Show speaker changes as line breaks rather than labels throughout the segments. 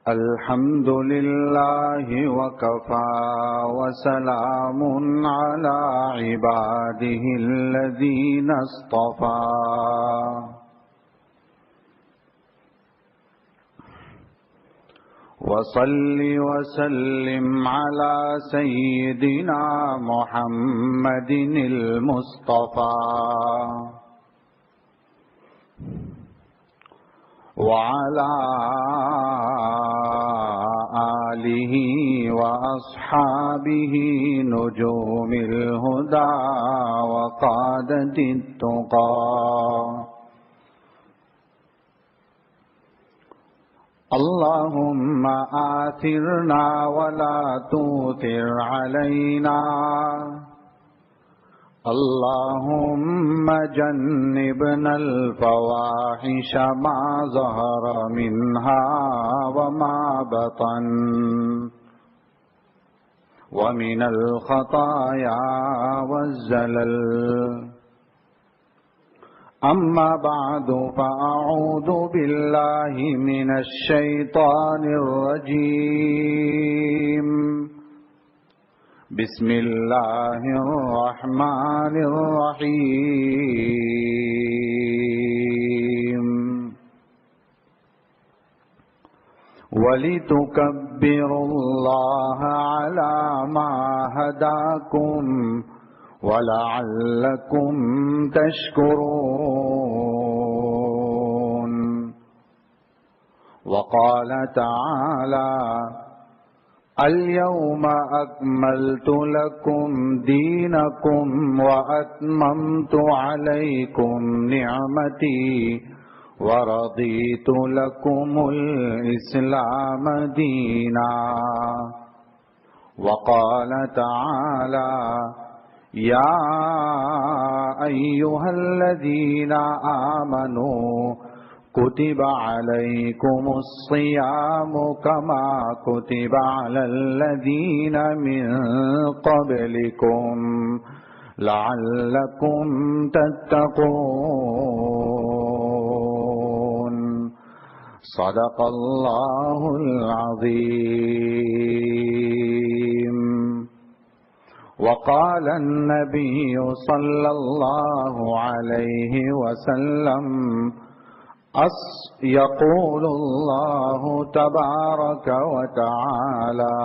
الحمد لله وكفى وسلام على عباده الذين اصطفى وصل وسلم على سيدنا محمد المصطفى وعلى آله وأصحابه نجوم الهدى وقادة التقى اللهم آثرنا ولا تؤثر علينا اللهم جنبنا الفواحش ما ظهر منها وما بطن ومن الخطايا والزلل أما بعد فأعوذ بالله من الشيطان الرجيم بسم الله الرحمن الرحيم ولتكبروا الله على ما هداكم ولعلكم تشكرون وقال تعالى اليوم أكملت لكم دينكم وأتممت عليكم نعمتي ورضيت لكم الإسلام دينا وقال تعالى يا أيها الذين آمنوا كتب عليكم الصيام كما كتب على الذين من قبلكم لعلكم تتقون صدق الله العظيم وقال النبي صلى الله عليه وسلم يقول الله تبارك وتعالى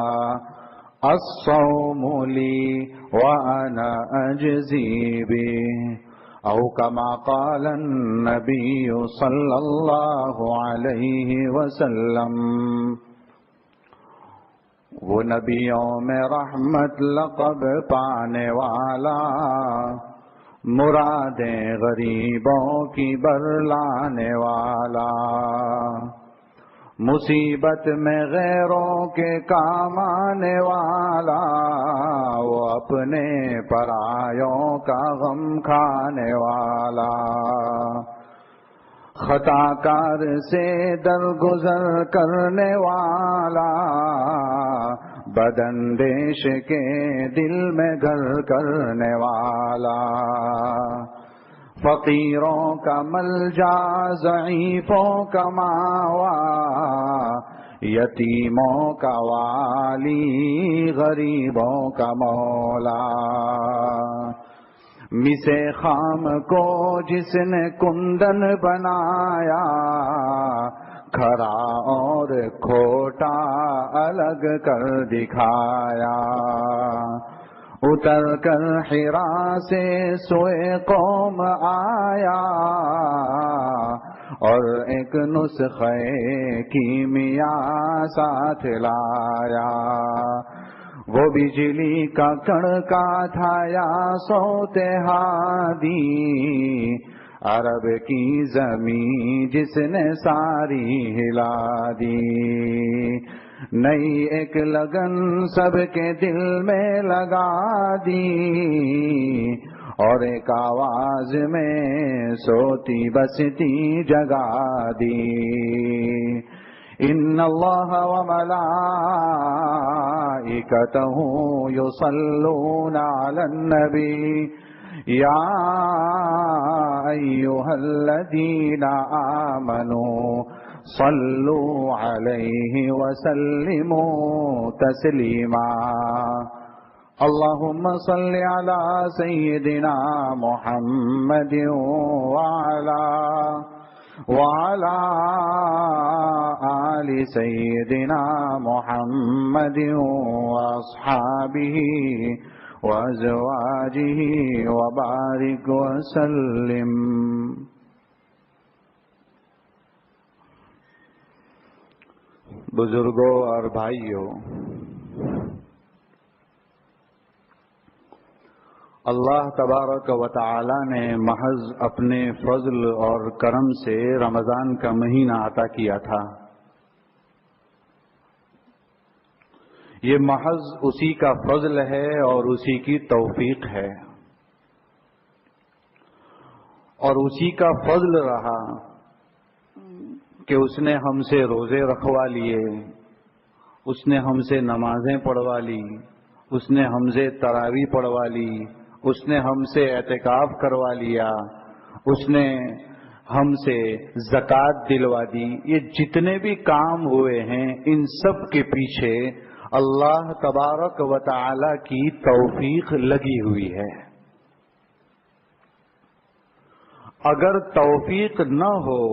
الصوم لي وأنا أجزي به أو كما قال النبي صلى الله عليه وسلم وہ نبیوں میں رحمت لقب پانے والا مرادیں غریبوں کی برلانے والا مصیبت میں غیروں کے کام آنے والا وہ اپنے پرایوں کا غم کھانے والا خطا کار سے درگزر کرنے والا بداندیش کے دل میں گھر کرنے والا فقیروں کا ملجا ضعیفوں کا ماوا یتیموں کا والی غریبوں کا مولا مسے خام کو جس نے کندن بنایا کھرا اور کھوٹا الگ کر دکھایا اتر کر حرا سے سوئے قوم آیا اور ایک نسخہ کیمیا ساتھ لایا وہ بجلی کا کڑکا تھا یا صوت ہادی عرب کی زمین جس نے ساری ہلا دی نئی ایک لگن سب کے دل میں لگا دی اور ایک آواز میں سوتی بستی جگا دی ان اللہ وملائکتہ یصلون علی النبی یا ایھا الذین آمنوا صلوا عليه وسلموا تسليما اللهم صل على سيدنا محمد وعلى آل سيدنا محمد وأصحابه وأزواجه وبارك وسلم. بزرگوں اور بھائیوں، اللہ تبارک و تعالی نے محض اپنے فضل اور کرم سے رمضان کا مہینہ عطا کیا تھا. یہ محض اسی کا فضل ہے اور اسی کی توفیق ہے، اور اسی کا فضل رہا کہ اس نے ہم سے روزے رکھوا لیے، اس نے ہم سے نمازیں پڑھوا لی، اس نے ہم سے تراویح پڑھوا لی، اس نے ہم سے اعتکاف کروا لیا، اس نے ہم سے زکوٰۃ دلوا دی. یہ جتنے بھی کام ہوئے ہیں ان سب کے پیچھے اللہ تبارک و تعالی کی توفیق لگی ہوئی ہے. اگر توفیق نہ ہو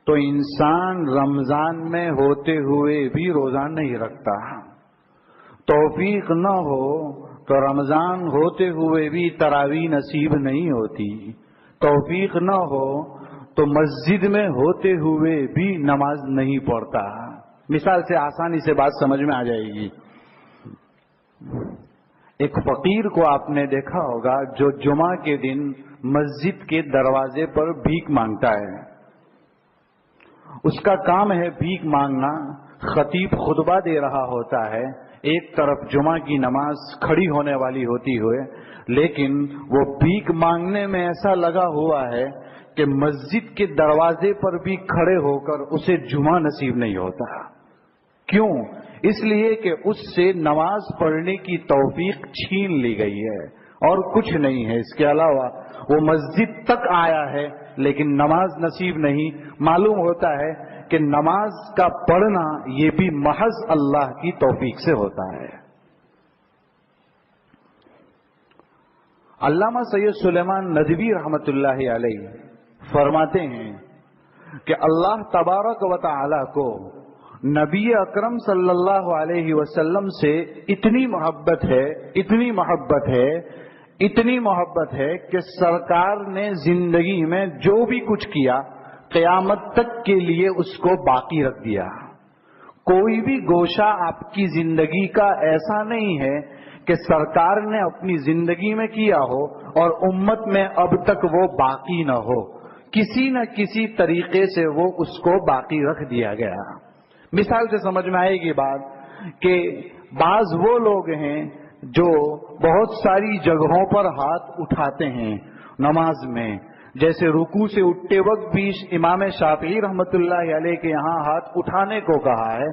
تو انسان رمضان میں ہوتے ہوئے بھی روزہ نہیں رکھتا. توفیق نہ ہو تو رمضان ہوتے ہوئے بھی تراویح نصیب نہیں ہوتی. توفیق نہ ہو تو مسجد میں ہوتے ہوئے بھی نماز نہیں پڑھتا. مثال سے آسانی سے بات سمجھ میں آ جائے گی. ایک فقیر کو آپ نے دیکھا ہوگا جو جمعہ کے دن مسجد کے دروازے پر بھیک مانگتا ہے. اس کا کام ہے بھیک مانگنا. خطیب خطبہ دے رہا ہوتا ہے، ایک طرف جمعہ کی نماز کھڑی ہونے والی ہوتی ہوئے، لیکن وہ بھیک مانگنے میں ایسا لگا ہوا ہے کہ مسجد کے دروازے پر بھی کھڑے ہو کر اسے جمعہ نصیب نہیں ہوتا. کیوں؟ اس لیے کہ اس سے نماز پڑھنے کی توفیق چھین لی گئی ہے اور کچھ نہیں ہے. اس کے علاوہ وہ مسجد تک آیا ہے لیکن نماز نصیب نہیں. معلوم ہوتا ہے کہ نماز کا پڑھنا یہ بھی محض اللہ کی توفیق سے ہوتا ہے. علامہ سید سلیمان ندوی رحمت اللہ علیہ فرماتے ہیں کہ اللہ تبارک و تعالی کو نبی اکرم صلی اللہ علیہ وسلم سے اتنی محبت ہے، اتنی محبت ہے، اتنی محبت ہے کہ سرکار نے زندگی میں جو بھی کچھ کیا قیامت تک کے لیے اس کو باقی رکھ دیا. کوئی بھی گوشہ آپ کی زندگی کا ایسا نہیں ہے کہ سرکار نے اپنی زندگی میں کیا ہو اور امت میں اب تک وہ باقی نہ ہو. کسی نہ کسی طریقے سے وہ اس کو باقی رکھ دیا گیا. مثال سے سمجھ میں آئے گی بات کہ بعض وہ لوگ ہیں جو بہت ساری جگہوں پر ہاتھ اٹھاتے ہیں نماز میں. جیسے رکوع سے اٹھتے وقت بھی امام شافعی رحمت اللہ علیہ کے یہاں ہاتھ اٹھانے کو کہا ہے،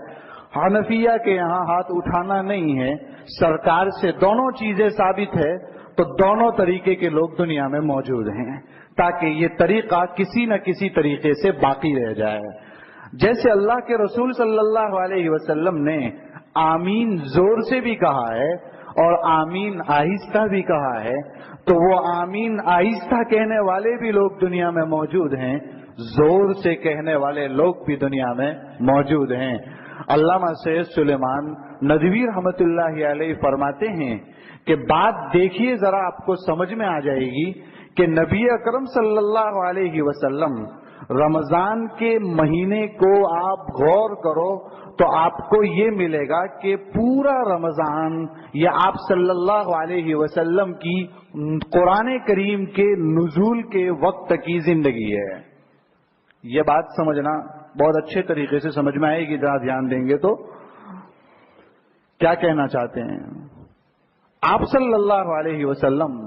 حنفیہ کے یہاں ہاتھ اٹھانا نہیں ہے. سرکار سے دونوں چیزیں ثابت ہے تو دونوں طریقے کے لوگ دنیا میں موجود ہیں تاکہ یہ طریقہ کسی نہ کسی طریقے سے باقی رہ جائے. جیسے اللہ کے رسول صلی اللہ علیہ وسلم نے آمین زور سے بھی کہا ہے اور آمین آہستہ بھی کہا ہے، تو وہ آمین آہستہ کہنے والے بھی لوگ دنیا میں موجود ہیں، زور سے کہنے والے لوگ بھی دنیا میں موجود ہیں. علامہ سید سلیمان ندوی رحمت اللہ علیہ فرماتے ہیں کہ بات دیکھیے ذرا آپ کو سمجھ میں آ جائے گی کہ نبی اکرم صلی اللہ علیہ وسلم رمضان کے مہینے کو آپ غور کرو تو آپ کو یہ ملے گا کہ پورا رمضان یہ آپ صلی اللہ علیہ وسلم کی قرآن کریم کے نزول کے وقت کی زندگی ہے. یہ بات سمجھنا بہت اچھے طریقے سے سمجھ میں آئے گی، ذرا دھیان دیں گے تو. کیا کہنا چاہتے ہیں؟ آپ صلی اللہ علیہ وسلم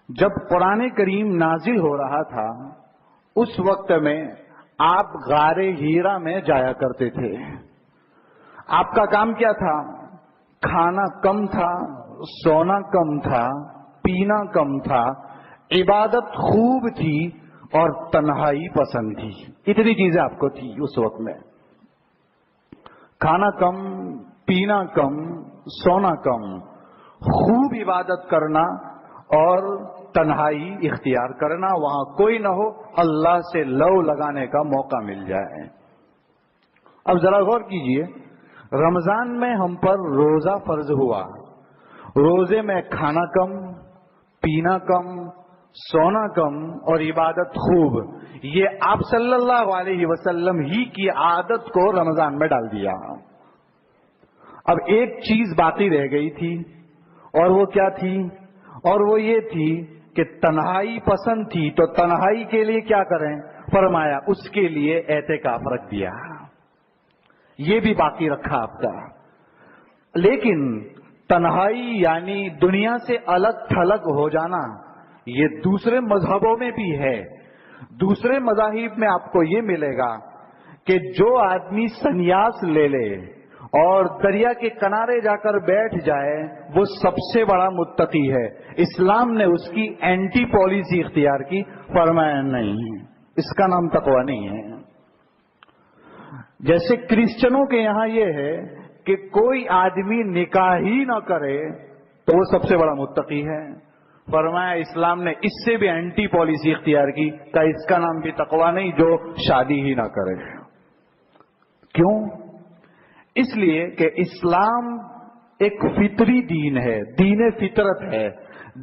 جب قرآن کریم نازل ہو رہا تھا اس وقت میں آپ غار ہیرا میں جایا کرتے تھے. آپ کا کام کیا تھا؟ کھانا کم تھا، سونا کم تھا، پینا کم تھا، عبادت خوب تھی. اور تنہائی پسند تھی. اتنی چیزیں آپ کو تھی اس وقت میں. کھانا کم، پینا کم، سونا کم، خوب عبادت کرنا اور تنہائی اختیار کرنا، وہاں کوئی نہ ہو، اللہ سے لو لگانے کا موقع مل جائے. اب ذرا غور کیجئے، رمضان میں ہم پر روزہ فرض ہوا. روزے میں کھانا کم، پینا کم، سونا کم اور عبادت خوب. یہ آپ صلی اللہ علیہ وسلم ہی کی عادت کو رمضان میں ڈال دیا. اب ایک چیز باقی رہ گئی تھی، اور وہ کیا تھی؟ اور وہ یہ تھی کہ تنہائی پسند تھی، تو تنہائی کے لیے کیا کریں؟ فرمایا اس کے لیے اعتکاف رکھ دیا. یہ بھی باقی رکھا آپ کا. لیکن تنہائی یعنی دنیا سے الگ تھلگ ہو جانا، یہ دوسرے مذہبوں میں بھی ہے. دوسرے مذاہب میں آپ کو یہ ملے گا کہ جو آدمی سنیاس لے لے اور دریا کے کنارے جا کر بیٹھ جائے وہ سب سے بڑا متقی ہے. اسلام نے اس کی اینٹی پالیسی اختیار کی، فرمایا نہیں، اس کا نام تقوی نہیں ہے. جیسے کرسچنوں کے یہاں یہ ہے کہ کوئی آدمی نکاح ہی نہ کرے تو وہ سب سے بڑا متقی ہے. فرمایا اسلام نے اس سے بھی اینٹی پالیسی اختیار کی کہ اس کا نام بھی تقوی نہیں جو شادی ہی نہ کرے. کیوں؟ اس لیے کہ اسلام ایک فطری دین ہے، دین فطرت ہے.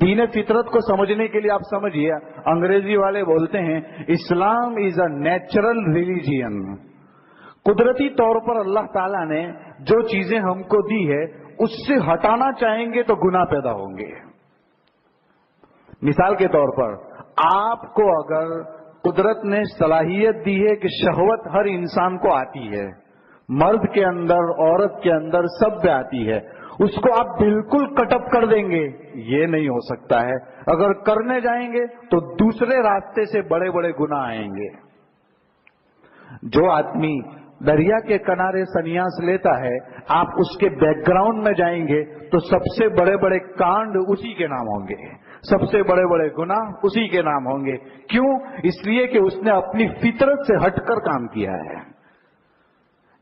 دین فطرت کو سمجھنے کے لیے آپ سمجھیے، انگریزی والے بولتے ہیں اسلام از اے نیچرل ریلیجین. قدرتی طور پر اللہ تعالیٰ نے جو چیزیں ہم کو دی ہے اس سے ہٹانا چاہیں گے تو گناہ پیدا ہوں گے. مثال کے طور پر آپ کو اگر قدرت نے صلاحیت دی ہے کہ شہوت ہر انسان کو آتی ہے، مرد کے اندر، عورت کے اندر، سب پہ آتی ہے، اس کو آپ بالکل کٹ اپ کر دیں گے، یہ نہیں ہو سکتا ہے. اگر کرنے جائیں گے تو دوسرے راستے سے بڑے بڑے گناہ آئیں گے. جو آدمی دریا کے کنارے سنیاس لیتا ہے، آپ اس کے بیک گراؤنڈ میں جائیں گے تو سب سے بڑے بڑے کانڈ اسی کے نام ہوں گے، سب سے بڑے بڑے گناہ اسی کے نام ہوں گے. کیوں؟ اس لیے کہ اس نے اپنی فطرت سے ہٹ کر کام کیا ہے.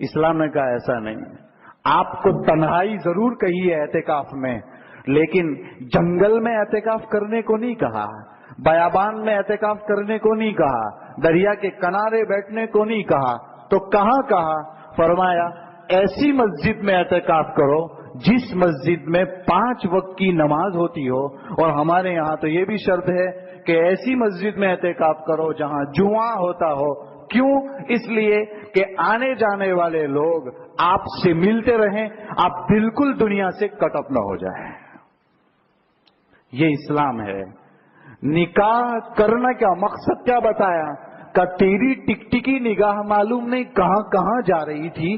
اسلام نے کہا ایسا نہیں. آپ کو تنہائی ضرور کہی ہے اعتکاف میں، لیکن جنگل میں اعتکاف کرنے کو نہیں کہا، بیابان میں اعتکاف کرنے کو نہیں کہا، دریا کے کنارے بیٹھنے کو نہیں کہا. تو کہاں کہا؟ فرمایا ایسی مسجد میں اعتکاف کرو جس مسجد میں 5 وقت کی نماز ہوتی ہو. اور ہمارے یہاں تو یہ بھی شرط ہے کہ ایسی مسجد میں اعتکاف کرو جہاں جمعہ ہوتا ہو. کیوں؟ اس لیے کہ آنے جانے والے لوگ آپ سے ملتے رہیں، آپ بالکل دنیا سے کٹ اپ نہ ہو جائیں. یہ اسلام ہے. نکاح کرنا کا مقصد کیا بتایا؟ کہ تیری ٹکٹکی نگاہ معلوم نہیں کہاں کہاں جا رہی تھی،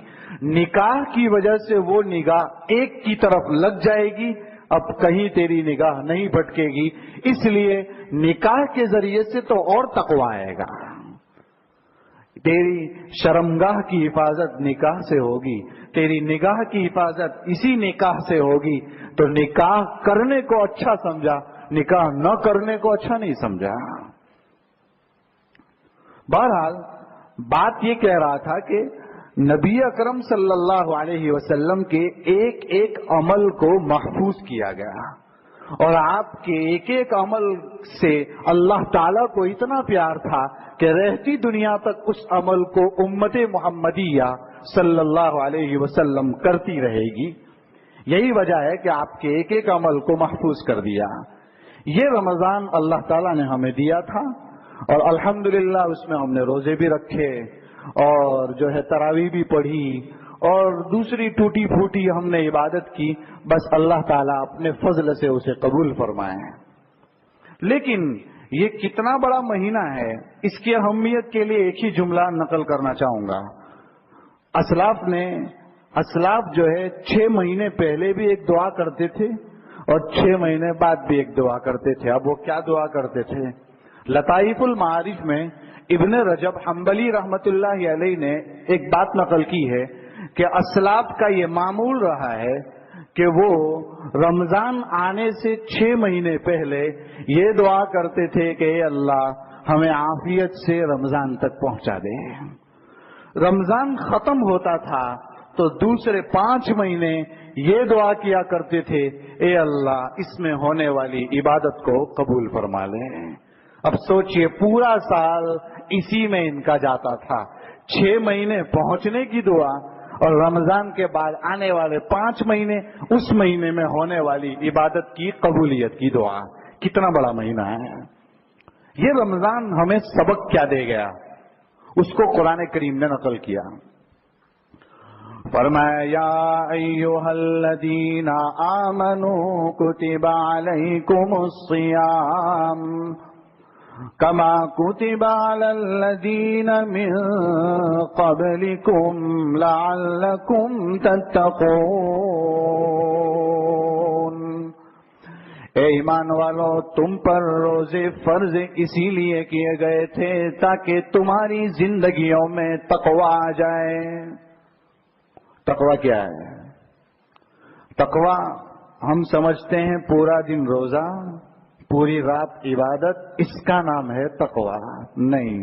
نکاح کی وجہ سے وہ نگاہ ایک کی طرف لگ جائے گی، اب کہیں تیری نگاہ نہیں بھٹکے گی. اس لیے نکاح کے ذریعے سے تو اور تقوی آئے گا. تیری شرمگاہ کی حفاظت نکاح سے ہوگی، تیری نگاہ کی حفاظت اسی نکاح سے ہوگی. تو نکاح کرنے کو اچھا سمجھا، نکاح نہ کرنے کو اچھا نہیں سمجھا. بہرحال بات یہ کہہ رہا تھا کہ نبی اکرم صلی اللہ علیہ وسلم کے ایک ایک عمل کو محفوظ کیا گیا، اور آپ کے ایک ایک عمل سے اللہ تعالیٰ کو اتنا پیار تھا کہ رہتی دنیا تک اس عمل کو امت محمدیہ صلی اللہ علیہ وسلم کرتی رہے گی. یہی وجہ ہے کہ آپ کے ایک ایک عمل کو محفوظ کر دیا. یہ رمضان اللہ تعالیٰ نے ہمیں دیا تھا، اور الحمدللہ اس میں ہم نے روزے بھی رکھے اور جو ہے تراویح بھی پڑھی اور دوسری ٹوٹی پھوٹی ہم نے عبادت کی. بس اللہ تعالیٰ اپنے فضل سے اسے قبول فرمائے. لیکن یہ کتنا بڑا مہینہ ہے، اس کی اہمیت کے لیے ایک ہی جملہ نقل کرنا چاہوں گا. اسلاف جو ہے 6 مہینے پہلے بھی ایک دعا کرتے تھے اور 6 مہینے بعد بھی ایک دعا کرتے تھے. اب وہ کیا دعا کرتے تھے؟ لطائف المعارف میں ابن رجب حنبلی رحمت اللہ علیہ نے ایک بات نقل کی ہے کہ اسلاف کا یہ معمول رہا ہے کہ وہ رمضان آنے سے 6 مہینے پہلے یہ دعا کرتے تھے کہ اے اللہ ہمیں عافیت سے رمضان تک پہنچا دے۔ رمضان ختم ہوتا تھا تو دوسرے 5 مہینے یہ دعا کیا کرتے تھے، اے اللہ اس میں ہونے والی عبادت کو قبول فرما لے۔ اب سوچئے پورا سال اسی میں ان کا جاتا تھا، 6 مہینے پہنچنے کی دعا اور رمضان کے بعد آنے والے 5 مہینے اس مہینے میں ہونے والی عبادت کی قبولیت کی دعا۔ کتنا بڑا مہینہ ہے یہ رمضان! ہمیں سبق کیا دے گیا اس کو قرآن کریم نے نقل کیا۔ فرمایا یا ایھا الذین آمنوا کتب علیکم الصیام کما کتب علی الذین من قبلکم لعلکم تتقون۔ اے ایمان والو، تم پر روزے فرض اسی لیے کیے گئے تھے تاکہ تمہاری زندگیوں میں تقوی آ جائے۔ تقوی کیا ہے؟ تقوی ہم سمجھتے ہیں پورا دن روزہ، پوری رات عبادت، اس کا نام ہے تقوی۔ نہیں،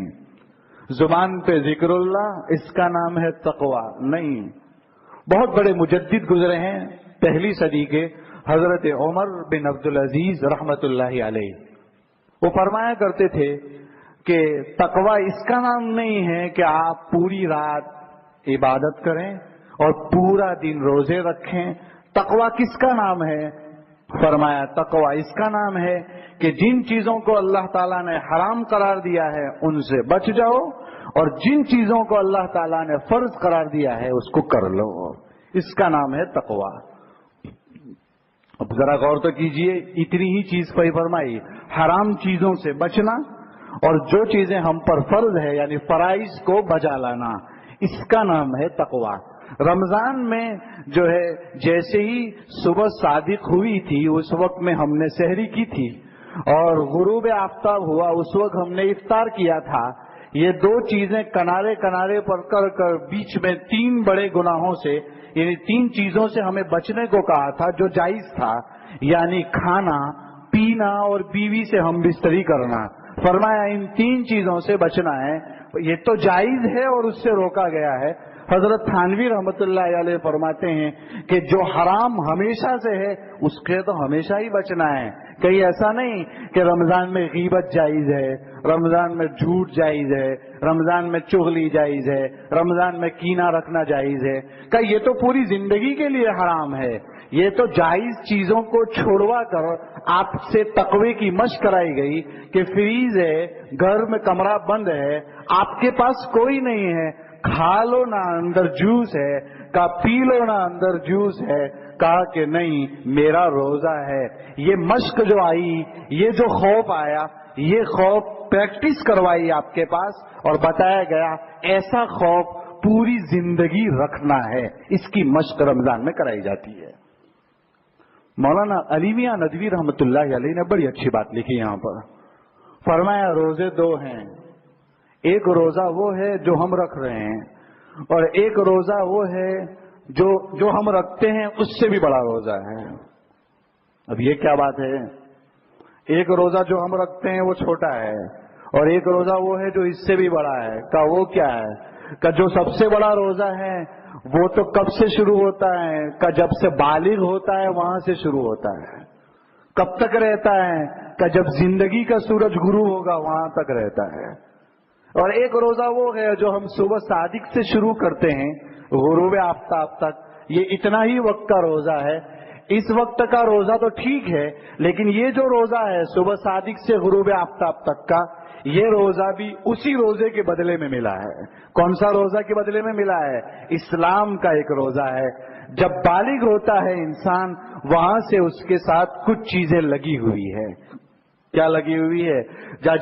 زبان پہ ذکر اللہ، اس کا نام ہے تقوی نہیں۔ بہت بڑے مجدد گزرے ہیں پہلی صدی کے، حضرت عمر بن عبدالعزیز رحمت اللہ علیہ، وہ فرمایا کرتے تھے کہ تقوی اس کا نام نہیں ہے کہ آپ پوری رات عبادت کریں اور پورا دن روزے رکھیں۔ تقوی کس کا نام ہے؟ فرمایا تقوی اس کا نام ہے کہ جن چیزوں کو اللہ تعالیٰ نے حرام قرار دیا ہے ان سے بچ جاؤ، اور جن چیزوں کو اللہ تعالیٰ نے فرض قرار دیا ہے اس کو کر لو۔ اس کا نام ہے تقوی۔ اب ذرا غور تو کیجئے، اتنی ہی چیز کوئی فرمائی، حرام چیزوں سے بچنا اور جو چیزیں ہم پر فرض ہے یعنی فرائض کو بجا لانا، اس کا نام ہے تقوی۔ رمضان میں جو ہے جیسے ہی صبح صادق ہوئی تھی اس وقت میں ہم نے سحری کی تھی، اور غروب آفتاب ہوا اس وقت ہم نے افطار کیا تھا۔ یہ 2 چیزیں کنارے کنارے پر کر بیچ میں 3 بڑے گناہوں سے یعنی 3 چیزوں سے ہمیں بچنے کو کہا تھا جو جائز تھا، یعنی کھانا، پینا اور بیوی سے ہم بستری کرنا۔ فرمایا ان 3 چیزوں سے بچنا ہے، یہ تو جائز ہے اور اس سے روکا گیا ہے۔ حضرت تھانوی رحمت اللہ علیہ فرماتے ہیں کہ جو حرام ہمیشہ سے ہے اس کے تو ہمیشہ ہی بچنا ہے۔ کہیں ایسا نہیں کہ رمضان میں غیبت جائز ہے، رمضان میں جھوٹ جائز ہے، رمضان میں چغلی جائز ہے، رمضان میں کینہ رکھنا جائز ہے، کہ یہ تو پوری زندگی کے لیے حرام ہے۔ یہ تو جائز چیزوں کو چھوڑوا کر آپ سے تقوی کی مشق کرائی گئی کہ فریز ہے، گھر میں کمرہ بند ہے، آپ کے پاس کوئی نہیں ہے، کھا لو نہ اندر جوس ہے، کہا پی لو نہ اندر جوس ہے، کہا کہ نہیں میرا روزہ ہے۔ یہ مشق جو آئی، یہ جو خوف آیا، یہ خوف پریکٹس کروائی آپ کے پاس اور بتایا گیا ایسا خوف پوری زندگی رکھنا ہے، اس کی مشق رمضان میں کرائی جاتی ہے۔ مولانا علی میاں ندوی رحمت اللہ علیہ نے بڑی اچھی بات لکھی یہاں پر، فرمایا روزے 2 ہیں، ایک روزہ وہ ہے جو ہم رکھ رہے ہیں، اور ایک روزہ وہ ہے جو ہم رکھتے ہیں اس سے بھی بڑا روزہ ہے۔ اب یہ کیا بات ہے؟ ایک روزہ جو ہم رکھتے ہیں وہ چھوٹا ہے، اور ایک روزہ وہ ہے جو اس سے بھی بڑا ہے۔ کہ وہ کیا ہے؟ کہ جو سب سے بڑا روزہ ہے وہ تو کب سے شروع ہوتا ہے؟ کہ جب سے بالغ ہوتا ہے وہاں سے شروع ہوتا ہے۔ کب تک رہتا ہے؟ کہ جب زندگی کا سورج غروب ہوگا وہاں تک رہتا ہے۔ اور ایک روزہ وہ ہے جو ہم صبح صادق سے شروع کرتے ہیں غروب آفتاب تک، یہ اتنا ہی وقت کا روزہ ہے۔ اس وقت کا روزہ تو ٹھیک ہے، لیکن یہ جو روزہ ہے صبح صادق سے غروب آفتاب تک کا، یہ روزہ بھی اسی روزے کے بدلے میں ملا ہے۔ کون سا روزہ کے بدلے میں ملا ہے؟ اسلام کا ایک روزہ ہے۔ جب بالغ ہوتا ہے انسان وہاں سے اس کے ساتھ کچھ چیزیں لگی ہوئی ہے۔ کیا لگی ہوئی ہے؟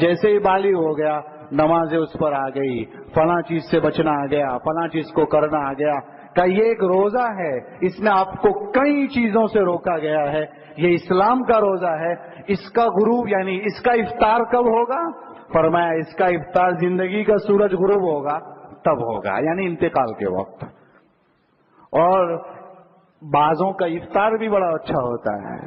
جیسے ہی بالغ ہو گیا نمازیں اس پر آ گئی، فلاں چیز سے بچنا آ گیا، فلاں چیز کو کرنا آ گیا۔ کہ یہ ایک روزہ ہے، اس میں آپ کو کئی چیزوں سے روکا گیا ہے۔ یہ اسلام کا روزہ ہے۔ اس کا غروب یعنی اس کا افطار کب ہوگا؟ فرمایا اس کا افطار زندگی کا سورج غروب ہوگا تب ہوگا، یعنی انتقال کے وقت۔ اور بعضوں کا افطار بھی بڑا اچھا ہوتا ہے۔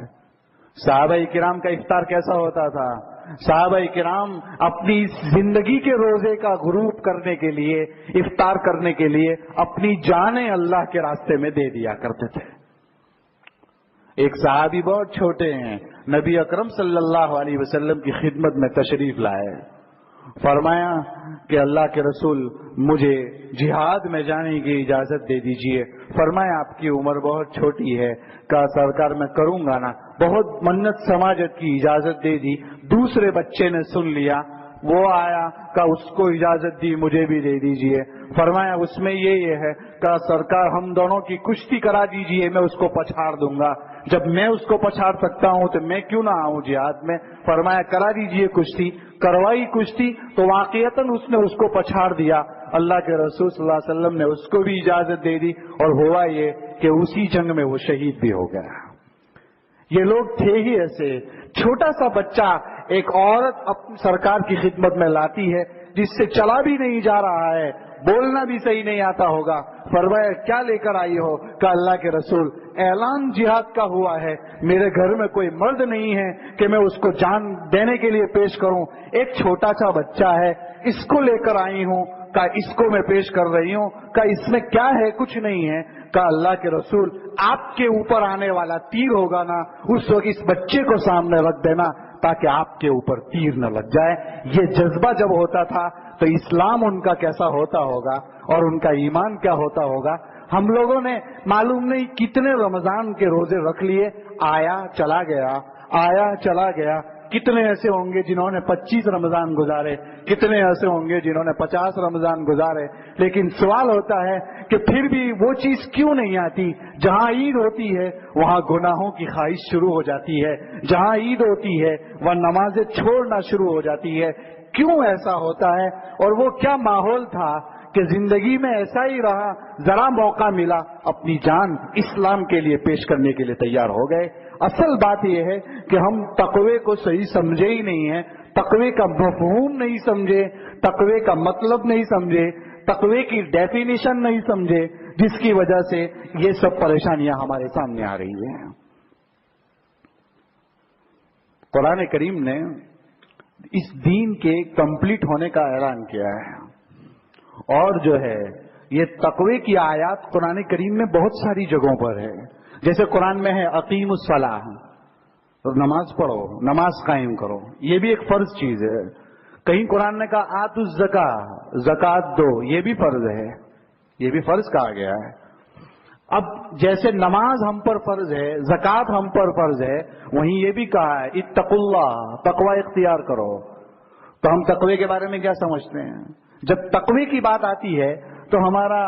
صحابہ کرام کا افطار کیسا ہوتا تھا؟ صحابہ کرام اپنی زندگی کے روزے کا غروب کرنے کے لیے، افطار کرنے کے لیے اپنی جانیں اللہ کے راستے میں دے دیا کرتے تھے۔ ایک صحابی بہت چھوٹے ہیں، نبی اکرم صلی اللہ علیہ وسلم کی خدمت میں تشریف لائے، فرمایا کہ اللہ کے رسول مجھے جہاد میں جانے کی اجازت دے دیجئے۔ فرمایا آپ کی عمر بہت چھوٹی ہے، کہا سرکار میں کروں گا نا، بہت منت سماجت کی اجازت دے دی۔ دوسرے بچے نے سن لیا، وہ آیا، کہا اس کو اجازت دی، مجھے بھی دے دیجئے۔ فرمایا اس میں یہ ہے، کہا سرکار ہم دونوں کی کشتی کرا دیجئے، میں اس کو پچھاڑ دوں گا۔ جب میں اس کو پچھاڑ سکتا ہوں تو میں کیوں نہ آؤں جہاد میں؟ فرمایا کرا دیجئے کشتی۔ کروائی کشتی تو واقعتاً اس نے اس کو پچھاڑ دیا۔ اللہ کے رسول صلی اللہ علیہ وسلم نے اس کو بھی اجازت دے دی، اور ہوا یہ کہ اسی جنگ میں وہ شہید بھی ہو گیا۔ یہ لوگ تھے ہی ایسے۔ چھوٹا سا بچہ ایک عورت اپنی سرکار کی خدمت میں لاتی ہے جس سے چلا بھی نہیں جا رہا ہے، بولنا بھی صحیح نہیں آتا ہوگا۔ فرمایا کیا لے کر آئی ہو؟ کہ اللہ کے رسول اعلان جہاد کا ہوا ہے، میرے گھر میں کوئی مرد نہیں ہے کہ میں اس کو جان دینے کے لیے پیش کروں، ایک چھوٹا سا بچہ ہے، اس کو لے کر آئی ہوں، کہ اس کو میں پیش کر رہی ہوں، کہ اس میں کیا ہے؟ کچھ نہیں ہے۔ کہ اللہ کے رسول آپ کے اوپر آنے والا تیر ہوگا نا، اس وقت اس بچے کو سامنے رکھ دینا تاکہ آپ کے اوپر تیر نہ لگ جائے۔ یہ جذبہ جب ہوتا تھا تو اسلام ان کا کیسا ہوتا ہوگا اور ان کا ایمان کیا ہوتا ہوگا۔ ہم لوگوں نے معلوم نہیں کتنے رمضان کے روزے رکھ لیے، آیا چلا گیا، آیا چلا گیا۔ کتنے ایسے ہوں گے جنہوں نے 25 رمضان گزارے، کتنے ایسے ہوں گے جنہوں نے 50 رمضان گزارے، لیکن سوال ہوتا ہے کہ پھر بھی وہ چیز کیوں نہیں آتی؟ جہاں عید ہوتی ہے وہاں گناہوں کی خواہش شروع ہو جاتی ہے، جہاں عید ہوتی ہے وہاں نمازیں چھوڑنا شروع ہو جاتی ہے۔ کیوں ایسا ہوتا ہے؟ اور وہ کیا ماحول تھا کہ زندگی میں ایسا ہی رہا، ذرا موقع ملا اپنی جان اسلام کے لیے پیش کرنے کے لیے تیار ہو گئے۔ اصل بات یہ ہے کہ ہم تقوی کو صحیح سمجھے ہی نہیں ہیں، تقوی کا مفہوم نہیں سمجھے، تقوی کا مطلب نہیں سمجھے، تقوی کی ڈیفینیشن نہیں سمجھے، جس کی وجہ سے یہ سب پریشانیاں ہمارے سامنے آ رہی ہیں۔ قرآن کریم نے اس دین کے کمپلیٹ ہونے کا اعلان کیا ہے، اور جو ہے یہ تقوی کی آیات قرآن کریم میں بہت ساری جگہوں پر ہے۔ جیسے قرآن میں ہے اقیم الصلاۃ، نماز پڑھو، نماز قائم کرو، یہ بھی ایک فرض چیز ہے۔ کہیں قرآن نے کہا آتوا الزکاۃ، زکوٰۃ دو، یہ بھی فرض ہے، یہ بھی فرض کہا گیا ہے۔ اب جیسے نماز ہم پر فرض ہے، زکوٰۃ ہم پر فرض ہے، وہیں یہ بھی کہا ہے اتقوا اللہ، تقوی اختیار کرو۔ تو ہم تقوی کے بارے میں کیا سمجھتے ہیں؟ جب تقوی کی بات آتی ہے تو ہمارا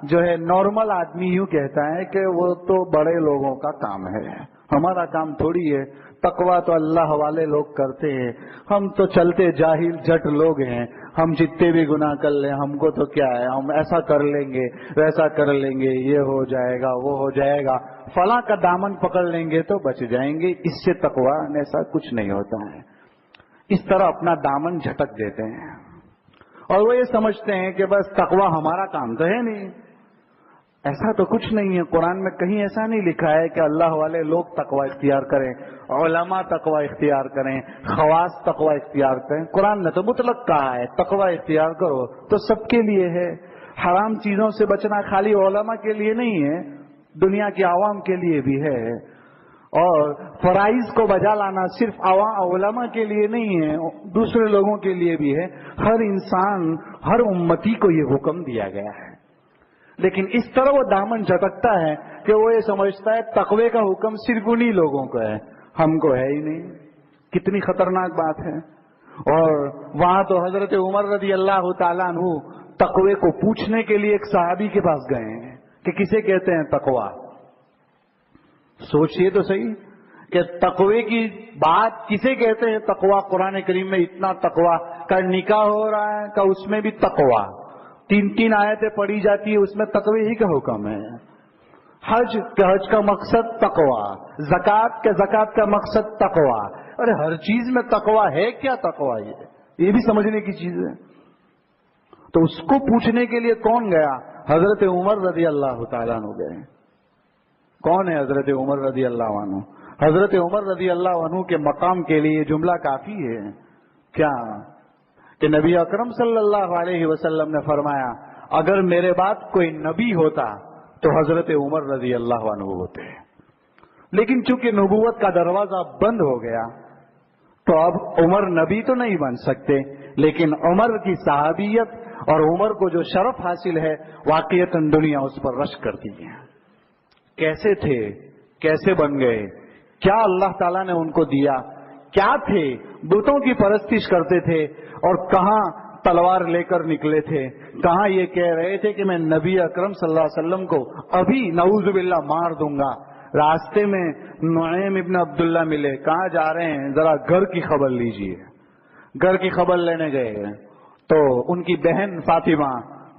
جو ہے نارمل آدمی یوں کہتا ہے کہ وہ تو بڑے لوگوں کا کام ہے، ہمارا کام تھوڑی ہے، تقوی تو اللہ والے لوگ کرتے ہیں، ہم تو چلتے جاہل جٹ لوگ ہیں، ہم جتنے بھی گناہ کر لیں ہم کو تو کیا ہے، ہم ایسا کر لیں گے ویسا کر لیں گے، یہ ہو جائے گا وہ ہو جائے گا، فلاں کا دامن پکڑ لیں گے تو بچ جائیں گے، اس سے تقوی ایسا کچھ نہیں ہوتا ہے۔ اس طرح اپنا دامن جھٹک دیتے ہیں اور وہ یہ سمجھتے ہیں کہ بس تقوی ہمارا کام تو ہے نہیں۔ ایسا تو کچھ نہیں ہے، قرآن میں کہیں ایسا نہیں لکھا ہے کہ اللہ والے لوگ تقوی اختیار کریں، علماء تقوی اختیار کریں، خواص تقوی اختیار کریں۔ قرآن نے تو مطلق کہا ہے تقوی اختیار کرو، تو سب کے لیے ہے۔ حرام چیزوں سے بچنا خالی علماء کے لیے نہیں ہے، دنیا کے عوام کے لیے بھی ہے، اور فرائض کو بجا لانا صرف علماء کے لیے نہیں ہے، دوسرے لوگوں کے لیے بھی ہے۔ ہر انسان، ہر امتی کو یہ حکم دیا گیا ہے، لیکن اس طرح وہ دامن جھٹکتا ہے کہ وہ یہ سمجھتا ہے تقوی کا حکم صرف انہی لوگوں کو ہے، ہم کو ہے ہی نہیں۔ کتنی خطرناک بات ہے۔ اور وہاں تو حضرت عمر رضی اللہ تعالیٰ عنہ تقوی کو پوچھنے کے لیے ایک صحابی کے پاس گئے ہیں کہ کسے کہتے ہیں تقوی۔ سوچئے تو صحیح کہ تقوی کی بات کسے کہتے ہیں تقوی؟ قرآن کریم میں اتنا تقوی کا نکاح ہو رہا ہے کہ اس میں بھی تقوی، 3 آیتیں پڑھی جاتی ہے، اس میں تقوی ہی کا حکم ہے۔ حج کا مقصد تقوی، زکوٰۃ کا مقصد تقوی۔ ارے ہر چیز میں تقوی ہے، کیا تقوی یہ بھی سمجھنے کی چیز ہے۔ تو اس کو پوچھنے کے لیے کون گیا؟ حضرت عمر رضی اللہ تعالیٰ عنہ گئے۔ کون ہے حضرت عمر رضی اللہ عنہ؟ حضرت عمر رضی اللہ عنہ کے مقام کے لیے جملہ کافی ہے کیا کہ نبی اکرم صلی اللہ علیہ وسلم نے فرمایا اگر میرے بعد کوئی نبی ہوتا تو حضرت عمر رضی اللہ عنہ ہوتے، لیکن چونکہ نبوت کا دروازہ بند ہو گیا تو اب عمر نبی تو نہیں بن سکتے، لیکن عمر کی صحابیت اور عمر کو جو شرف حاصل ہے واقعتاً دنیا اس پر رشک کرتی ہے۔ کیسے تھے، کیسے بن گئے، کیا اللہ تعالیٰ نے ان کو دیا، کیا تھے، بتوں کی پرستش کرتے تھے اور کہاں تلوار لے کر نکلے تھے، کہاں یہ کہہ رہے تھے کہ میں نبی اکرم صلی اللہ علیہ وسلم کو ابھی نعوذ باللہ مار دوں گا۔ راستے میں نعیم ابن عبداللہ ملے، کہاں جا رہے ہیں، ذرا گھر کی خبر لیجئے۔ گھر کی خبر لینے گئے تو ان کی بہن فاطمہ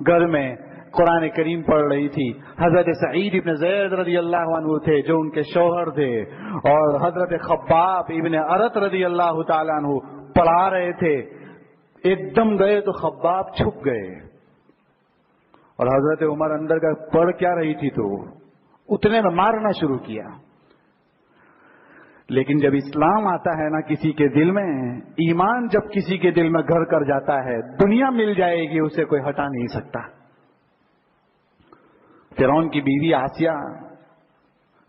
گھر میں قرآن کریم پڑھ رہی تھی۔ حضرت سعید ابن زید رضی اللہ عنہ تھے جو ان کے شوہر تھے، اور حضرت خباب ابن ارت رضی اللہ تعالیٰ عنہ پڑھا رہے تھے۔ ایک دم گئے تو خباب چھپ گئے، اور حضرت عمر اندر کا پڑھ کیا رہی تھی تو اتنے میں مارنا شروع کیا۔ لیکن جب اسلام آتا ہے نا کسی کے دل میں، ایمان جب کسی کے دل میں گھر کر جاتا ہے، دنیا مل جائے گی اسے کوئی ہٹا نہیں سکتا۔ فرعون کی بیوی آسیہ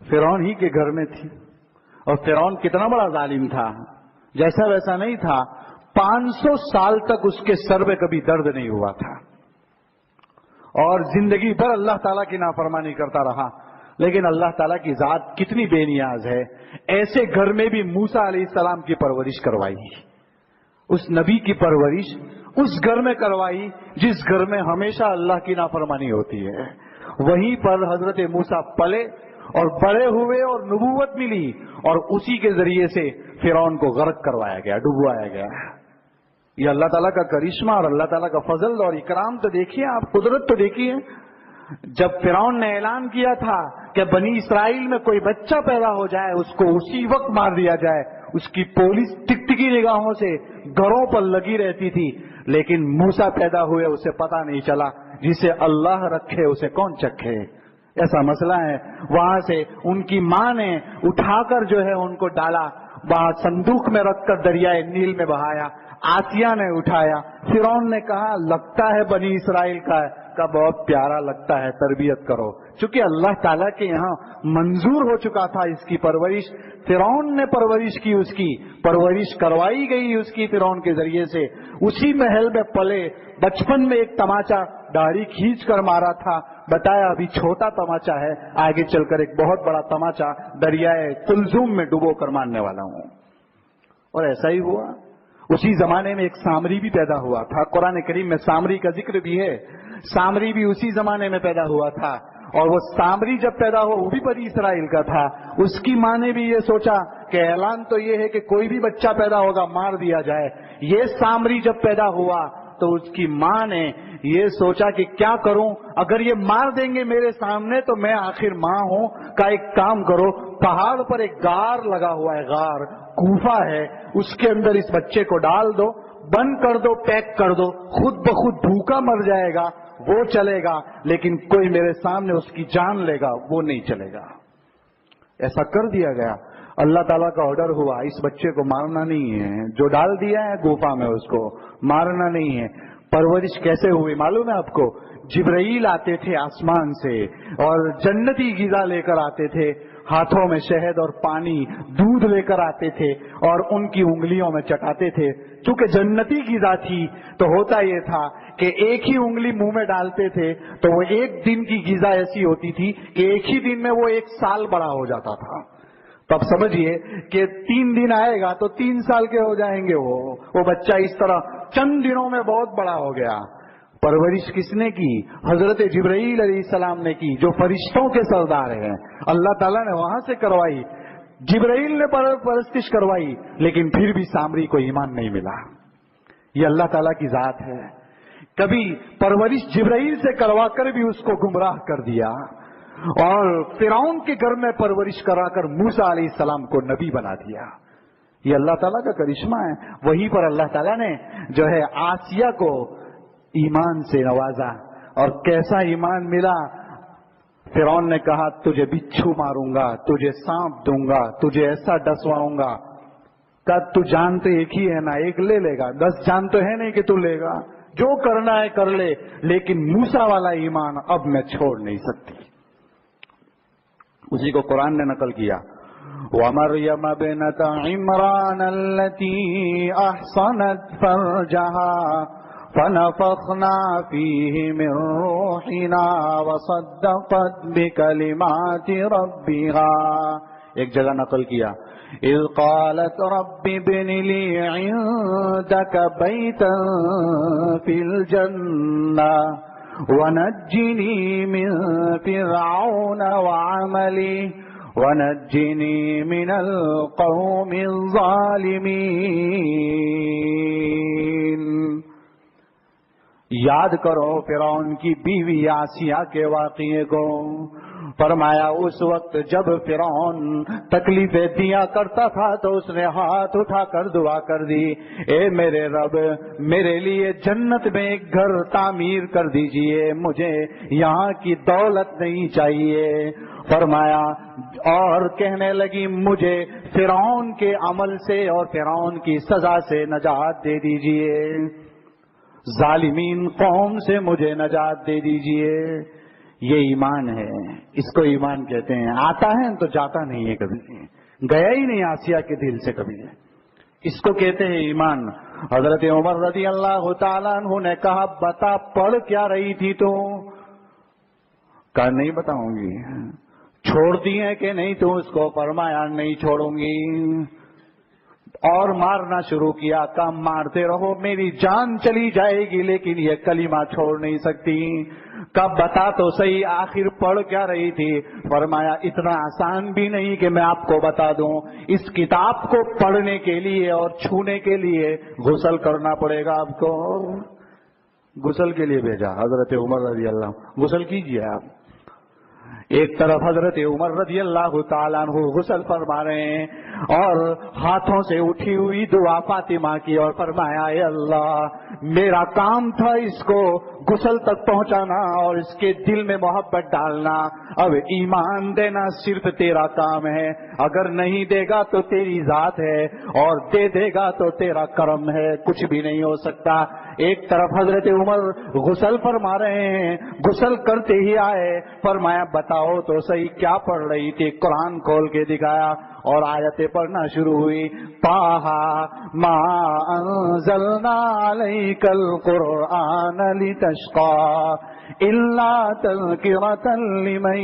فرعون ہی کے گھر میں تھی، اور فرعون کتنا بڑا ظالم تھا، جیسا ویسا نہیں تھا۔ 500 سال تک اس کے سر میں کبھی درد نہیں ہوا تھا، اور زندگی بھر اللہ تعالیٰ کی نافرمانی کرتا رہا۔ لیکن اللہ تعالیٰ کی ذات کتنی بے نیاز ہے، ایسے گھر میں بھی موسیٰ علیہ السلام کی پرورش کروائی، اس نبی کی پرورش اس گھر میں کروائی جس گھر میں ہمیشہ اللہ کی نافرمانی ہوتی ہے۔ وہیں پر حضرت موسیٰ پلے اور بڑے ہوئے اور نبوت ملی، اور اسی کے ذریعے سے فرعون کو غرق کروایا گیا، ڈبوایا گیا۔ یہ اللہ تعالیٰ کا کرشمہ اور اللہ تعالیٰ کا فضل اور اکرام تو دیکھیے آپ، قدرت تو دیکھیے۔ جب فرعون نے اعلان کیا تھا کہ بنی اسرائیل میں کوئی بچہ پیدا ہو جائے اس کو اسی وقت مار دیا جائے، اس کی پولیس ٹکٹکی نگاہوں سے گھروں پر لگی رہتی تھی، لیکن موسیٰ پیدا ہوئے اسے پتا نہیں چلا، جسے اللہ رکھے اسے کون چکھے، ایسا مسئلہ ہے۔ وہاں سے ان کی ماں نے اٹھا کر جو ہے ان کو ڈالا، وہاں صندوق میں رکھ کر دریائے نیل میں بہایا۔ آسیہ نے اٹھایا، فرعون نے کہا لگتا ہے بنی اسرائیل کا ہے، کا بہت پیارا لگتا ہے، تربیت کرو۔ چونکہ اللہ تعالیٰ کے یہاں منظور ہو چکا تھا اس کی پرورش، فرعون نے پرورش کی، اس کی پرورش کروائی گئی اس کی فرعون کے ذریعے سے۔ اسی محل میں پلے، بچپن میں ایک تماچا داڑھی کھینچ کر مارا تھا، بتایا ابھی چھوٹا تماچا ہے، آگے چل کر ایک بہت بڑا تماچا دریائے کلزوم میں ڈبو کر مارنے والا ہوں۔ اور ایسا ہی ہوا۔ اسی زمانے میں ایک سامری بھی پیدا ہوا تھا، قرآن کریم میں سامری کا ذکر بھی ہے۔ سامری بھی اسی زمانے میں پیدا ہوا تھا، اور وہ سامری جب پیدا ہوا وہ بھی بنی اسرائیل کا تھا۔ اس کی ماں نے بھی یہ سوچا کہ اعلان تو یہ ہے کہ کوئی بھی بچہ پیدا ہوگا مار دیا جائے۔ یہ سامری جب پیدا ہوا تو اس کی ماں نے یہ سوچا کہ کیا کروں، اگر یہ مار دیں گے میرے سامنے تو میں آخر ماں ہوں، کا ایک کام کرو، پہاڑ پر ایک غار لگا ہوا ہے، غار کوفہ ہے، اس کے اندر اس بچے کو ڈال دو، بند کر دو، پیک کر دو، خود بخود بھوکا مر جائے گا، وہ چلے گا، لیکن کوئی میرے سامنے اس کی جان لے گا وہ نہیں چلے گا۔ ایسا کر دیا گیا۔ اللہ تعالیٰ کا آرڈر ہوا اس بچے کو مارنا نہیں ہے، جو ڈال دیا ہے گوفا میں اس کو مارنا نہیں ہے۔ پرورش کیسے ہوئی معلوم ہے آپ کو؟ جبرائیل آتے تھے آسمان سے اور جنتی غذا لے کر آتے تھے، ہاتھوں میں شہد اور پانی دودھ لے کر آتے تھے اور ان کی انگلیوں میں چٹاتے تھے۔ چونکہ جنتی غذا تھی تو ہوتا یہ تھا کہ ایک ہی انگلی منہ میں ڈالتے تھے تو وہ ایک دن کی غذا ایسی ہوتی تھی کہ ایک ہی دن میں وہ 1 سال بڑا ہو جاتا تھا۔ تو اب سمجھیے کہ 3 دن آئے گا تو 3 سال کے ہو جائیں گے وہ بچہ اس طرح چند دنوں میں بہت بڑا ہو گیا۔ پرورش کس نے کی؟ حضرت جبرائیل علیہ السلام نے کی، جو فرشتوں کے سردار ہیں۔ اللہ تعالیٰ نے وہاں سے کروائی، جبرائیل نے پرستش کروائی، لیکن پھر بھی سامری کو ایمان نہیں ملا۔ یہ اللہ تعالیٰ کی ذات ہے۔ کبھی پرورش جبرائیل سے کروا کر بھی اس کو گمراہ کر دیا، اور فرعون کے گھر میں پرورش کرا کر موسیٰ علیہ السلام کو نبی بنا دیا۔ یہ اللہ تعالیٰ کا کرشمہ ہے۔ وہیں پر اللہ تعالیٰ نے جو ہے آسیہ کو ایمان سے نوازا، اور کیسا ایمان ملا؟ فرعون نے کہا تجھے بچھو ماروں گا، تجھے سانپ دوں گا، تجھے ایسا ڈسواؤں گا۔ کہا تو جان تو ایک ہی ہے نا، ایک لے لے گا، 10 جان تو ہے نہیں کہ تو لے گا، جو کرنا ہے کر لے، لیکن موسیٰ والا ایمان اب میں چھوڑ نہیں سکتی۔ اسی کو قرآن نے نقل کیا، وَمَرْيَمَ ابْنَتَ عِمْرَانَ الَّتِي أَحْصَنَتْ فَرْجَهَا فَنَفَخْنَا فِيهِ مِنْ رُوحِنَا وَصَدَّقَتْ بِكَلِمَاتِ رَبِّهَا۔ ایک جگہ نقل کیا، اِذْ قَالَتْ رَبِّ ابْنِ لِي عِنْدَكَ بَيْتًا فِي الْجَنَّةِ وَنَجِّنِي مِنْ فِرْعَوْنَ وَعَمَلِهِ وَنَجِّنِي مِنَ الْقَوْمِ الظَّالِمِينَ۔ یاد کرو فرعون کی بیوی آسیہ کے واقعے کو۔ فرمایا اس وقت جب فرعون تکلیفیں دیا کرتا تھا تو اس نے ہاتھ اٹھا کر دعا کر دی، اے میرے رب میرے لیے جنت میں ایک گھر تعمیر کر دیجئے، مجھے یہاں کی دولت نہیں چاہیے۔ فرمایا اور کہنے لگی مجھے فرعون کے عمل سے اور فرعون کی سزا سے نجات دے دیجئے، ظالمین قوم سے مجھے نجات دے دیجئے۔ یہ ایمان ہے، اس کو ایمان کہتے ہیں۔ آتا ہے تو جاتا نہیں ہے، کبھی گیا ہی نہیں آسیہ کے دل سے کبھی، اس کو کہتے ہیں ایمان۔ حضرت عمر رضی اللہ تعالیٰ عنہ نے کہا بتا پڑھ کیا رہی تھی تو؟ کہا نہیں بتاؤں گی۔ چھوڑ دی ہے کہ نہیں تو اس کو؟ فرمایا نہیں چھوڑوں گی۔ اور مارنا شروع کیا، کہا مارتے رہو میری جان چلی جائے گی لیکن یہ کلمہ چھوڑ نہیں سکتی۔ کب بتا تو صحیح آخر پڑھ کیا رہی تھی؟ فرمایا اتنا آسان بھی نہیں کہ میں آپ کو بتا دوں، اس کتاب کو پڑھنے کے لیے اور چھونے کے لیے غسل کرنا پڑے گا آپ کو۔ غسل کے لیے بھیجا حضرت عمر رضی اللہ، غسل کیجئے آپ۔ ایک طرف حضرت عمر رضی اللہ تعالیٰ عنہ غسل فرما رہے ہیں اور ہاتھوں سے اٹھی ہوئی دعا فاطمہ کی، اور فرمایا اے اللہ میرا کام تھا اس کو غسل تک پہنچانا اور اس کے دل میں محبت ڈالنا، اب ایمان دینا صرف تیرا کام ہے، اگر نہیں دے گا تو تیری ذات ہے اور دے دے گا تو تیرا کرم ہے، کچھ بھی نہیں ہو سکتا۔ ایک طرف حضرت عمر غسل فرما رہے ہیں، غسل کرتے ہی آئے، فرمایا بتاؤ تو صحیح کیا پڑھ رہی تھی؟ قرآن کھول کے دکھایا اور آیتیں پڑھنا شروع ہوئی، طٰہَ مَا أَنزَلْنَا عَلَيْكَ الْقُرْآنَ لِتَشْقَىٰ إِلَّا تَذْكِرَةً لِمَن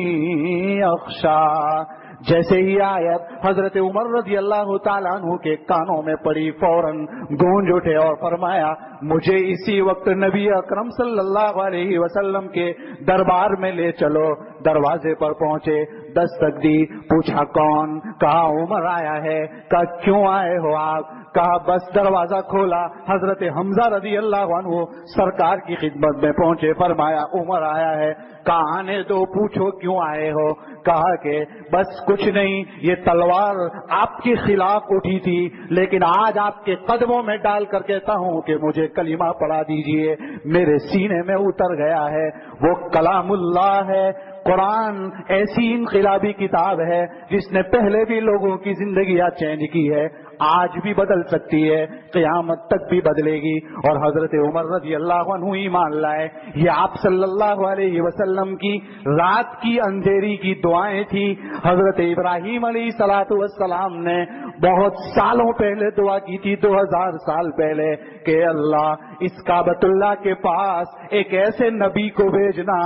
يَخْشَىٰ۔ جیسے ہی آیت حضرت عمر رضی اللہ تعالیٰ عنہ کے کانوں میں پڑی فوراً گونج اٹھے اور فرمایا مجھے اسی وقت نبی اکرم صلی اللہ علیہ وسلم کے دربار میں لے چلو۔ دروازے پر پہنچے، دستک دی، پوچھا کون؟ کہا عمر آیا ہے۔ کہا کیوں آئے ہو آپ؟ کہا بس دروازہ کھولا، حضرت حمزہ رضی اللہ عنہ سرکار کی خدمت میں پہنچے، فرمایا عمر آیا ہے۔ کہا آنے دو، پوچھو کیوں آئے ہو؟ کہا کہ بس کچھ نہیں، یہ تلوار آپ کے خلاف اٹھی تھی لیکن آج آپ کے قدموں میں ڈال کر کہتا ہوں کہ مجھے کلمہ پڑھا دیجئے، میرے سینے میں اتر گیا ہے، وہ کلام اللہ ہے۔ قرآن ایسی انقلابی کتاب ہے جس نے پہلے بھی لوگوں کی زندگیاں چینج کی ہے، آج بھی بدل سکتی ہے، قیامت تک بھی بدلے گی۔ اور حضرت عمر رضی اللہ عنہ ایمان لائے۔ یہ آپ صلی اللہ علیہ وسلم کی رات کی اندھیری کی دعائیں تھی۔ حضرت ابراہیم علیہ السلام نے بہت سالوں پہلے دعا کی تھی، 2000 سال پہلے، کہ اللہ اس کعبۃ اللہ کے پاس ایک ایسے نبی کو بھیجنا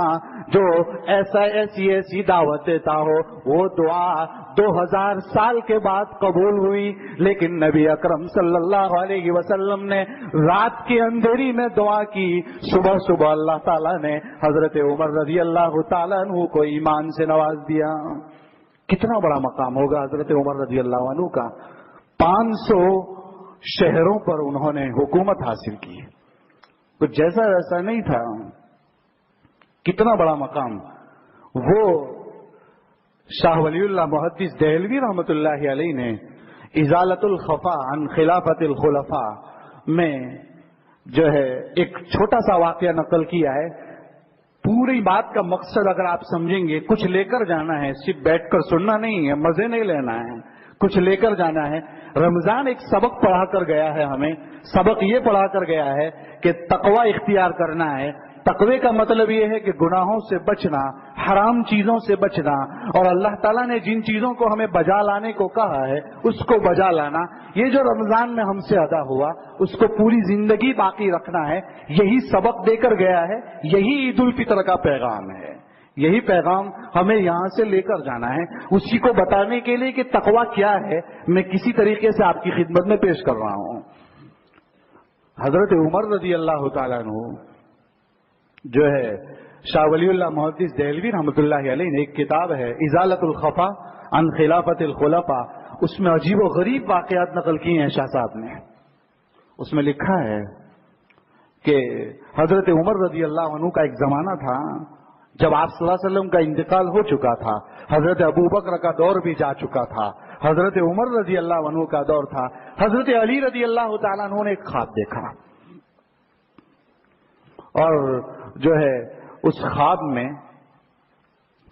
جو ایسی دعوت دیتا ہو۔ وہ دعا 2000 سال کے بعد قبول ہوئی، لیکن نبی اکرم صلی اللہ علیہ وسلم نے رات کی اندھیری میں دعا کی، صبح صبح اللہ تعالیٰ نے حضرت عمر رضی اللہ تعالیٰ عنہ کو ایمان سے نواز دیا۔ کتنا بڑا مقام ہوگا حضرت عمر رضی اللہ عنہ کا۔ 500 شہروں پر انہوں نے حکومت حاصل کی، کچھ جیسا ویسا نہیں تھا، کتنا بڑا مقام۔ وہ شاہ ولی اللہ محدث دہلوی رحمت اللہ علیہ نے ازالت الخفا عن خلافت الخلفاء میں جو ہے ایک چھوٹا سا واقعہ نقل کیا ہے۔ پوری بات کا مقصد اگر آپ سمجھیں گے، کچھ لے کر جانا ہے، صرف بیٹھ کر سننا نہیں ہے، مزے نہیں لینا ہے، کچھ لے کر جانا ہے۔ رمضان ایک سبق پڑھا کر گیا ہے ہمیں. سبق یہ پڑھا کر گیا ہے کہ تقوی اختیار کرنا ہے. تقوی کا مطلب یہ ہے کہ گناہوں سے بچنا، حرام چیزوں سے بچنا، اور اللہ تعالیٰ نے جن چیزوں کو ہمیں بجا لانے کو کہا ہے اس کو بجا لانا. یہ جو رمضان میں ہم سے ادا ہوا اس کو پوری زندگی باقی رکھنا ہے. یہی سبق دے کر گیا ہے. یہی عید الفطر کا پیغام ہے. یہی پیغام ہمیں یہاں سے لے کر جانا ہے. اسی کو بتانے کے لیے کہ تقوی کیا ہے میں کسی طریقے سے آپ کی خدمت میں پیش کر رہا ہوں. حضرت عمر رضی اللہ تعالیٰ عنہ جو ہے شاہ ولی اللہ محدث دہلوی رحمۃ اللہ علیہ نے ایک کتاب ہے ازالۃ الخفا عن خلافت الخلفاء، اس میں عجیب و غریب واقعات نقل کیے ہیں شاہ صاحب نے. اس میں لکھا ہے کہ حضرت عمر رضی اللہ عنہ کا ایک زمانہ تھا جب آپ صلی اللہ علیہ وسلم کا انتقال ہو چکا تھا. حضرت ابو بکر کا دور بھی جا چکا تھا. حضرت عمر رضی اللہ عنہ کا دور تھا. حضرت علی رضی اللہ تعالیٰ عنہ نے ایک خواب دیکھا، اور جو ہے اس خواب میں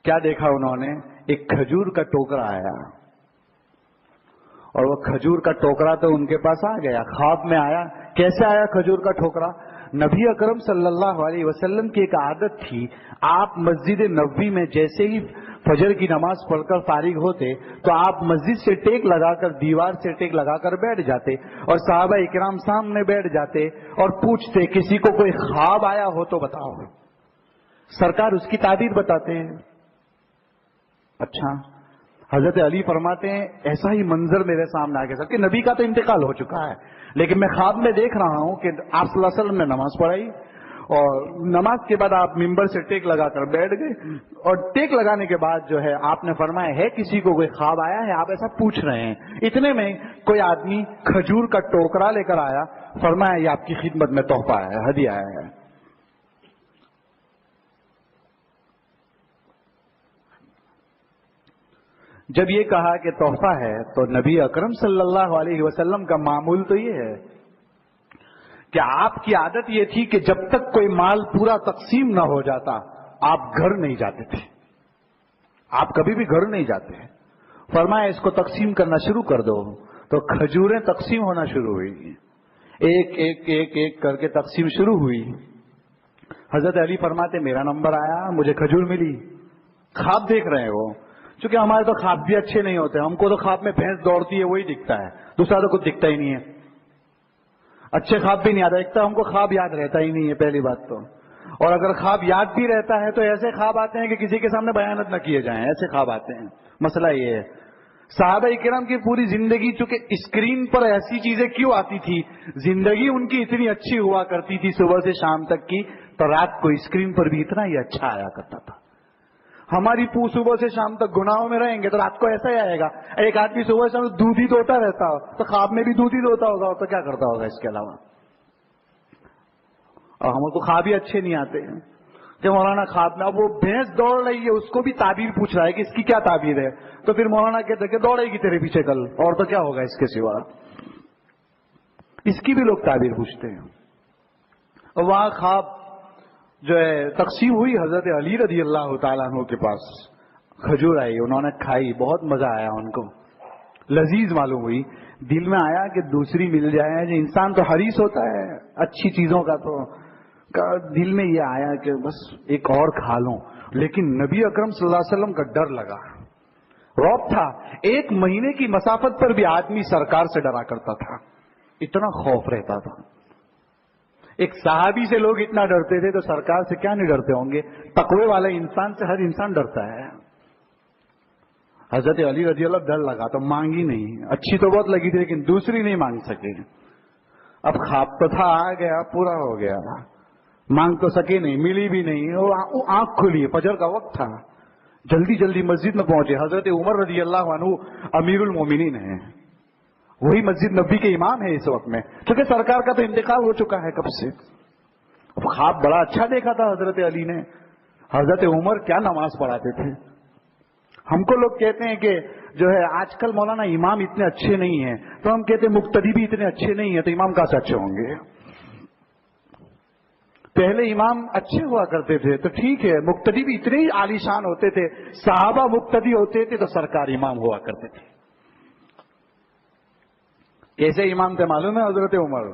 کیا دیکھا انہوں نے؟ ایک کھجور کا ٹوکرا آیا، اور وہ کھجور کا ٹوکرا تو ان کے پاس آ گیا. خواب میں آیا. کیسے آیا کھجور کا ٹوکرا؟ نبی اکرم صلی اللہ علیہ وسلم کی ایک عادت تھی، آپ مسجد نبوی میں جیسے ہی فجر کی نماز پڑھ کر فارغ ہوتے تو آپ مسجد سے ٹیک لگا کر، دیوار سے ٹیک لگا کر بیٹھ جاتے، اور صحابہ اکرام سامنے بیٹھ جاتے اور پوچھتے کسی کو کوئی خواب آیا ہو تو بتاؤ. سرکار اس کی تعبیر بتاتے ہیں. اچھا، حضرت علی فرماتے ہیں ایسا ہی منظر میرے سامنے آ گیا سر کہ نبی کا تو انتقال ہو چکا ہے، لیکن میں خواب میں دیکھ رہا ہوں کہ آپ صلی اللہ علیہ وسلم نے نماز پڑھائی، اور نماز کے بعد آپ ممبر سے ٹیک لگا کر بیٹھ گئے، اور ٹیک لگانے کے بعد جو ہے آپ نے فرمایا ہے کسی کو کوئی خواب آیا ہے؟ آپ ایسا پوچھ رہے ہیں. اتنے میں کوئی آدمی کھجور کا ٹوکرا لے کر آیا. فرمایا یہ آپ کی خدمت میں تحفہ ہے، ہدیہ ہے. جب یہ کہا کہ تحفہ ہے تو نبی اکرم صلی اللہ علیہ وسلم کا معمول تو یہ ہے کہ آپ کی عادت یہ تھی کہ جب تک کوئی مال پورا تقسیم نہ ہو جاتا آپ گھر نہیں جاتے تھے. آپ کبھی بھی گھر نہیں جاتے. فرمایا اس کو تقسیم کرنا شروع کر دو. تو کھجوریں تقسیم ہونا شروع ہوئی، ایک ایک ایک ایک کر کے تقسیم شروع ہوئی. حضرت علی فرماتے میرا نمبر آیا، مجھے کھجور ملی. خواب دیکھ رہے ہیں وہ، چونکہ ہمارے تو خواب بھی اچھے نہیں ہوتے. ہم کو تو خواب میں بھینس دوڑتی ہے وہی دکھتا ہے، دوسرا تو کچھ دکھتا ہی نہیں ہے. اچھے خواب بھی نہیں آتا. ایک تو ہم کو خواب یاد رہتا ہی نہیں ہے پہلی بات تو، اور اگر خواب یاد بھی رہتا ہے تو ایسے خواب آتے ہیں کہ کسی کے سامنے بیانات نہ کیے جائیں، ایسے خواب آتے ہیں. مسئلہ یہ ہے صحابہ کرام کی پوری زندگی چونکہ اسکرین پر ایسی چیزیں کیوں آتی تھی، زندگی ان کی اتنی اچھی ہوا کرتی تھی صبح سے شام تک کی، تو رات کو اسکرین پر بھی اتنا ہی اچھا آیا کرتا تھا. ہماری صبح سے شام تک گناہوں میں رہیں گے تو رات کو ایسا ہی آئے گا. ایک آدمی صبح سے دودھ ہی دوتا رہتا ہو تو خواب میں بھی دودھ ہی دوتا ہوگا، تو کیا کرتا ہوگا اس کے علاوہ. اور ہم کو خواب ہی اچھے نہیں آتے ہیں کہ مولانا خواب میں اب وہ بھینس دوڑ رہی ہے اس کو بھی تعبیر پوچھ رہا ہے کہ اس کی کیا تعبیر ہے، تو پھر مولانا کہتے ہیں کہ دوڑے گی تیرے پیچھے کل، اور تو کیا ہوگا اس کے سوا. اس کی بھی لوگ تعبیر پوچھتے ہیں. اور وہاں خواب جو ہے تقسیم ہوئی. حضرت علی رضی اللہ تعالیٰ عنہ کے پاس کھجور آئی، انہوں نے کھائی، بہت مزہ آیا ان کو، لذیذ معلوم ہوئی. دل میں آیا کہ دوسری مل جائے. جو انسان تو حریص ہوتا ہے اچھی چیزوں کا، تو دل میں یہ آیا کہ بس ایک اور کھا لوں. لیکن نبی اکرم صلی اللہ علیہ وسلم کا ڈر لگا، رعب تھا. 1 مہینے کی مسافت پر بھی آدمی سرکار سے ڈرا کرتا تھا، اتنا خوف رہتا تھا. ایک صحابی سے لوگ اتنا ڈرتے تھے تو سرکار سے کیا نہیں ڈرتے ہوں گے. تقوی والے انسان سے ہر انسان ڈرتا ہے. حضرت علی رضی اللہ ڈر لگا تو مانگی نہیں. اچھی تو بہت لگی تھی لیکن دوسری نہیں مانگ سکے. اب خواب تو تھا، آ گیا، پورا ہو گیا، مانگ تو سکے نہیں، ملی بھی نہیں. وہ آنکھ کھلی، فجر کا وقت تھا، جلدی جلدی مسجد میں پہنچے. حضرت عمر رضی اللہ عنہ امیر المومنین ہیں، وہی مسجد نبی کے امام ہے اس وقت میں، کیونکہ سرکار کا تو انتقال ہو چکا ہے کب سے. خواب بڑا اچھا دیکھا تھا حضرت علی نے. حضرت عمر کیا نماز پڑھاتے تھے. ہم کو لوگ کہتے ہیں کہ جو ہے آج کل مولانا امام اتنے اچھے نہیں ہیں، تو ہم کہتے ہیں مقتدی بھی اتنے اچھے نہیں ہیں، تو امام کہاں سے اچھے ہوں گے. پہلے امام اچھے ہوا کرتے تھے تو ٹھیک ہے، مقتدی بھی اتنے ہی عالیشان ہوتے تھے. صحابہ مقتدی ہوتے تھے تو سرکار امام ہوا کرتے تھے. کیسے امام تھے معلوم ہے حضرت عمر؟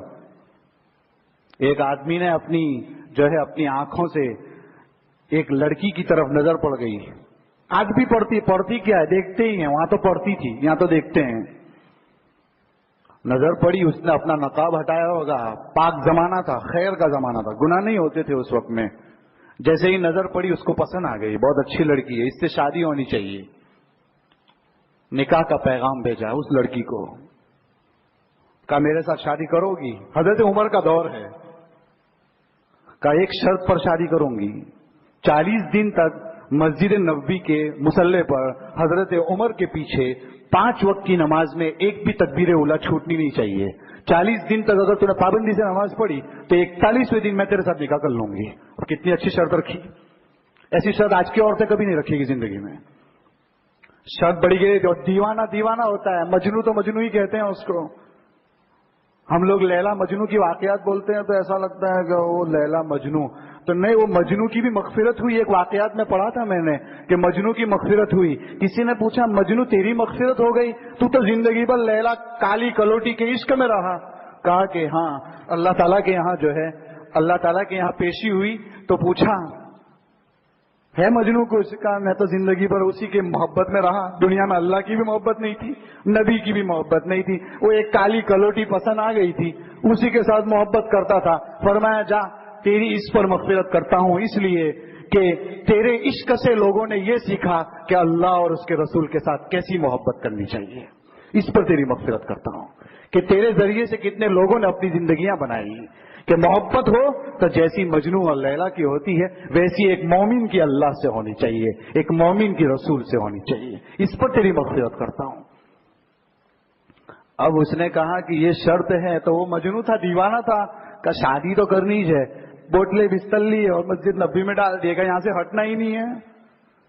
ایک آدمی نے اپنی آنکھوں سے ایک لڑکی کی طرف نظر پڑ گئی. آج بھی پڑتی کیا ہے؟ دیکھتے ہی ہیں. وہاں تو پڑتی تھی, یہاں تو دیکھتے ہیں. نظر پڑی, اس نے اپنا نقاب ہٹایا ہوگا. پاک زمانہ تھا, خیر کا زمانہ تھا, گناہ نہیں ہوتے تھے اس وقت میں. جیسے ہی نظر پڑی اس کو پسند آ گئی, بہت اچھی لڑکی ہے, اس سے شادی ہونی چاہیے. نکاح کا پیغام بھیجا اس لڑکی کو, کہا میرے ساتھ شادی کرو گی؟ حضرت عمر کا دور ہے. کہا ایک شرط پر شادی کروں گی. 40 دن تک مسجد نبوی کے مصلی پر حضرت عمر کے پیچھے 5 وقت کی نماز میں ایک بھی تکبیر اولیٰ چھوٹنی نہیں چاہیے. 40 دن تک اگر تو نے پابندی سے نماز پڑھی تو 41ویں دن میں تیرے ساتھ نکاح کر لوں گی. اور کتنی اچھی شرط رکھی. ایسی شرط آج کی عورتیں کبھی نہیں رکھے گی زندگی میں. شرط بڑی گئی. جو دیوانہ ہوتا ہے, مجنو تو مجنو ہی کہتے ہیں اس کو. ہم لوگ لیلا مجنو کی واقعات بولتے ہیں تو ایسا لگتا ہے کہ وہ لیلا مجنو, تو نہیں, وہ مجنو کی بھی مغفرت ہوئی. ایک واقعات میں پڑھا تھا میں نے کہ مجنو کی مغفرت ہوئی. کسی نے پوچھا مجنو تیری مغفرت ہو گئی, تو زندگی بھر لیلا کالی کلوٹی کے عشق میں رہا. کہا کہ ہاں, اللہ تعالیٰ کے یہاں پیشی ہوئی تو پوچھا ہے مجنو کو؟ اس کا میں تو زندگی بھر اسی کے محبت میں رہا. دنیا میں اللہ کی بھی محبت نہیں تھی, نبی کی بھی محبت نہیں تھی. وہ ایک کالی کلوٹی پسند آ گئی تھی, اسی کے ساتھ محبت کرتا تھا. فرمایا جا تیری اس پر مغفرت کرتا ہوں, اس لیے کہ تیرے عشق سے لوگوں نے یہ سیکھا کہ اللہ اور اس کے رسول کے ساتھ کیسی محبت کرنی چاہیے. اس پر تیری مغفرت کرتا ہوں کہ تیرے ذریعے سے کتنے لوگوں نے اپنی زندگیاں بنائی. کہ محبت ہو تو جیسی مجنو اور لیلا کی ہوتی ہے ویسی ایک مومن کی اللہ سے ہونی چاہیے, ایک مومن کی رسول سے ہونی چاہیے. اس پر تیری مغفرت کرتا ہوں. اب اس نے کہا کہ یہ شرط ہے, تو وہ مجنو تھا, دیوانہ تھا, کہ شادی تو کرنی ہے. بوٹلے بستر لی اور مسجد نبی میں ڈال دیے گا, یہاں سے ہٹنا ہی نہیں ہے.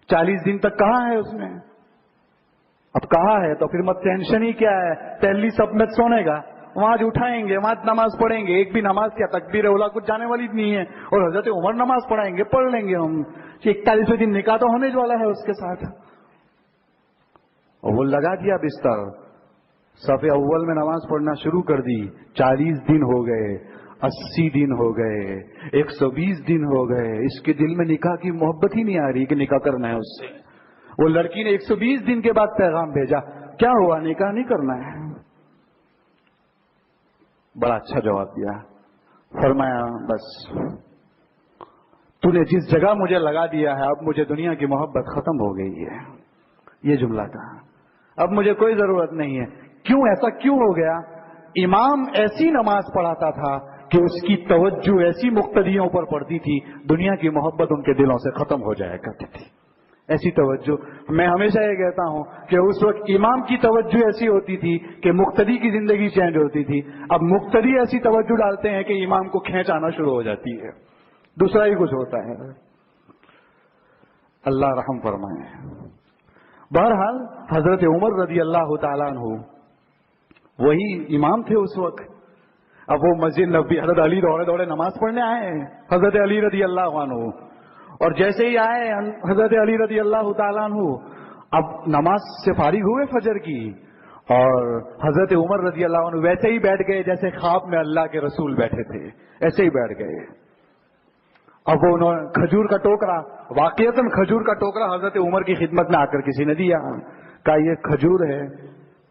40 دن تک کہاں ہے اس نے؟ اب کہاں ہے تو پھر مت ٹینشن ہی کیا ہے, تیلی سب میں سونے گا, وہاں اٹھائیں گے, وہاں نماز پڑھیں گے. ایک بھی نماز کیا تکبیر اولیٰ کچھ جانے والی نہیں ہے. اور حضرت عمر نماز پڑھائیں گے, پڑھ لیں گے ہم. 41ویں دن نکاح تو ہونے والا ہے اس کے ساتھ. اور وہ لگا دیا بستر, صف اول میں نماز پڑھنا شروع کر دی. 40 دن ہو گئے, 80 دن ہو گئے, 120 دن ہو گئے. اس کے دل میں نکاح کی محبت ہی نہیں آ رہی کہ نکاح کرنا ہے اس سے. وہ لڑکی نے 120 دن کے بعد پیغام بھیجا, کیا ہوا, نکاح نہیں کرنا ہے؟ بڑا اچھا جواب دیا. فرمایا بس تو نے جس جگہ مجھے لگا دیا ہے اب مجھے دنیا کی محبت ختم ہو گئی ہے. یہ جملہ کہا, اب مجھے کوئی ضرورت نہیں ہے. کیوں ایسا کیوں ہو گیا؟ امام ایسی نماز پڑھاتا تھا کہ اس کی توجہ ایسی مقتدیوں پر پڑتی تھی, دنیا کی محبت ان کے دلوں سے ختم ہو جایا کرتی تھی. ایسی توجہ, میں ہمیشہ یہ کہتا ہوں کہ اس وقت امام کی توجہ ایسی ہوتی تھی کہ مقتدی کی زندگی چینج ہوتی تھی. اب مقتدی ایسی توجہ ڈالتے ہیں کہ امام کو کھینچ آنا شروع ہو جاتی ہے, دوسرا ہی کچھ ہوتا ہے. اللہ رحم فرمائے. بہرحال حضرت عمر رضی اللہ تعالیٰ عنہ وہی امام تھے اس وقت. اب وہ مسجد نبوی, حضرت علی دوڑے نماز پڑھنے آئے ہیں, حضرت علی رضی اللہ عنہ. اور جیسے ہی آئے حضرت علی رضی اللہ تعالیٰ عنہ, اب نماز سے فارغ ہوئے فجر کی, اور حضرت عمر رضی اللہ عنہ ویسے ہی بیٹھ گئے جیسے خواب میں اللہ کے رسول بیٹھے تھے, ایسے ہی بیٹھ گئے. اب وہ انہوں نے کھجور کا ٹوکرا, واقعتاً کھجور کا ٹوکرا حضرت عمر کی خدمت میں آ کر کسی نے دیا, کہا یہ کھجور ہے,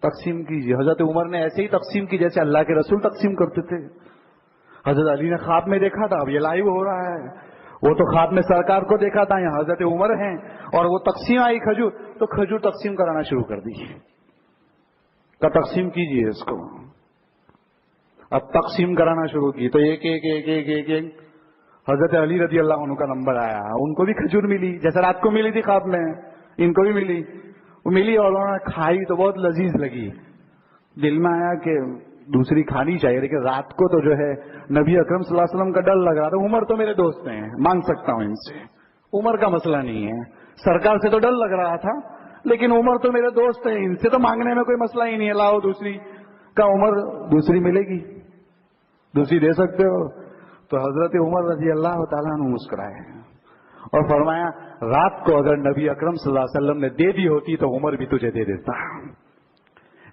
تقسیم کیجیے. حضرت عمر نے ایسے ہی تقسیم کی جیسے اللہ کے رسول تقسیم کرتے تھے. حضرت علی نے خواب میں دیکھا تھا, اب یہ لائیو ہو رہا ہے. وہ تو خواب میں سرکار کو دیکھا تھا, یہاں حضرت عمر ہیں اور وہ تقسیم آئی کھجور, تو کھجور تقسیم کرانا شروع کر دی. تو تقسیم کیجیے اس کو. اب تقسیم کرانا شروع کی تو ایک ایک ایک ایک ایک ایک حضرت علی رضی اللہ عنہ کا نمبر آیا. ان کو بھی کھجور ملی جیسے رات کو ملی تھی خواب میں, ان کو بھی ملی. وہ ملی اور انہوں نے کھائی تو بہت لذیذ لگی. دل میں آیا کہ دوسری کھانی چاہیے, لیکن رات کو تو جو ہے نبی اکرم صلی اللہ علیہ وسلم کا ڈر لگ رہا تھا. عمر تو میرے دوست ہیں, مانگ سکتا ہوں ان سے, عمر کا مسئلہ نہیں ہے. سرکار سے تو ڈر لگ رہا تھا, لیکن عمر تو میرے دوست ہیں, ان سے تو مانگنے میں کوئی مسئلہ ہی نہیں ہے. لاؤ دوسری. کا عمر دوسری ملے گی, دوسری دے سکتے ہو. تو حضرت عمر رضی اللہ تعالیٰ عنہ مسکرائے اور فرمایا رات کو اگر نبی اکرم صلی اللہ علیہ وسلم نے دے دی ہوتی تو عمر بھی تجھے دے دیتا,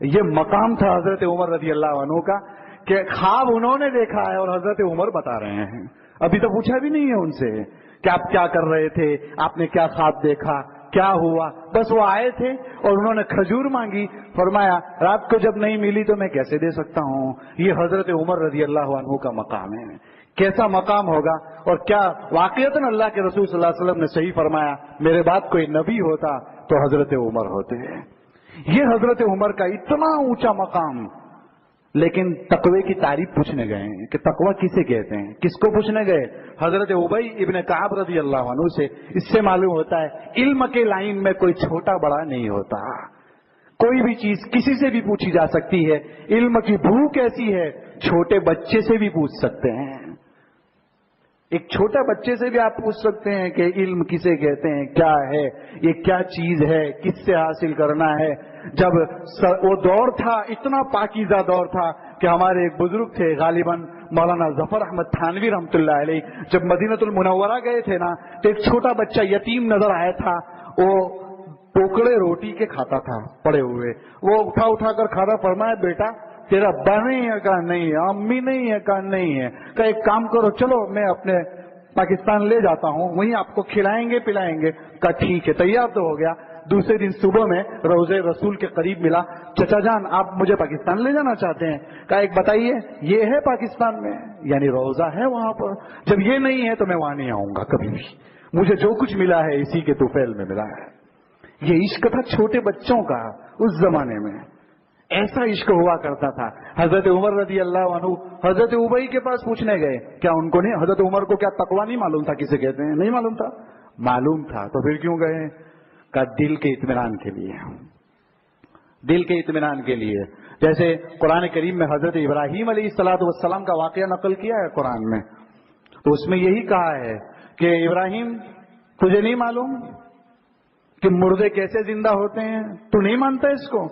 یہ مقام تھا حضرت عمر رضی اللہ عنہ کا کہ خواب انہوں نے دیکھا ہے اور حضرت عمر بتا رہے ہیں. ابھی تو پوچھا بھی نہیں ہے ان سے کہ آپ کیا کر رہے تھے, آپ نے کیا خواب دیکھا, کیا ہوا. بس وہ آئے تھے اور انہوں نے کھجور مانگی, فرمایا رات کو جب نہیں ملی تو میں کیسے دے سکتا ہوں. یہ حضرت عمر رضی اللہ عنہ کا مقام ہے. کیسا مقام ہوگا اور کیا واقعتاً اللہ کے رسول صلی اللہ علیہ وسلم نے صحیح فرمایا, میرے بعد کوئی نبی ہوتا تو حضرت عمر ہوتے ہیں. یہ حضرت عمر کا اتنا اونچا مقام. لیکن تقوی کی تعریف پوچھنے گئے ہیں کہ تقوی کسے کہتے ہیں. کس کو پوچھنے گئے؟ حضرت ابی ابن کعب رضی اللہ عنہ سے. اس سے معلوم ہوتا ہے علم کے لائن میں کوئی چھوٹا بڑا نہیں ہوتا. کوئی بھی چیز کسی سے بھی پوچھی جا سکتی ہے. علم کی بھوک ایسی ہے چھوٹے بچے سے بھی پوچھ سکتے ہیں. ایک چھوٹا بچے سے بھی آپ پوچھ سکتے ہیں کہ علم کسے کہتے ہیں, کیا ہے, یہ کیا چیز ہے, کس سے حاصل کرنا ہے. جب وہ دور تھا, اتنا پاکیزہ دور تھا کہ ہمارے ایک بزرگ تھے غالباً مولانا ظفر احمد تھانوی رحمۃ اللہ علیہ, جب مدینۃ المنورہ گئے تھے نا تو ایک چھوٹا بچہ یتیم نظر آیا تھا. وہ ٹوکڑے روٹی کے کھاتا تھا پڑے ہوئے, وہ اٹھا کر کھاتا. فرمایا بیٹا تیرا ابا نہیں ہے؟ کہا نہیں ہے. امی نہیں ہے؟ کہا نہیں ہے. کہا ایک کام کرو, چلو میں اپنے پاکستان لے جاتا ہوں, وہیں آپ کو کھلائیں گے پلائیں گے. کہا ٹھیک ہے. تیار تو ہو گیا. دوسرے دن صبح میں روضے رسول کے قریب ملا. چچا جان آپ مجھے پاکستان لے جانا چاہتے ہیں؟ کہا ایک بتائیے, یہ ہے پاکستان میں, یعنی روضہ ہے وہاں پر. جب یہ نہیں ہے تو میں وہاں نہیں آؤں گا کبھی بھی. مجھے جو کچھ ملا ہے اسی کے طفیل میں ملا ہے. یہ عشق تھا چھوٹے بچوں کا اس زمانے میں. ایسا عشق ہوا کرتا تھا. حضرت عمر رضی اللہ عنہ حضرت ابی کے پاس پوچھنے گئے. کیا ان کو نہیں, حضرت عمر کو کیا تقوی نہیں معلوم تھا کسے کہتے ہیں؟ نہیں معلوم تھا. معلوم تھا تو پھر کیوں گئے؟ کا دل کے اطمینان کے لیے. دل کے اطمینان کے لیے. جیسے قرآن کریم میں حضرت ابراہیم علیہ الصلوۃ والسلام کا واقعہ نقل کیا ہے قرآن میں, تو اس میں یہی کہا ہے کہ ابراہیم تجھے نہیں معلوم کہ مردے کیسے زندہ ہوتے ہیں؟ تو نہیں مانتا اس کو؟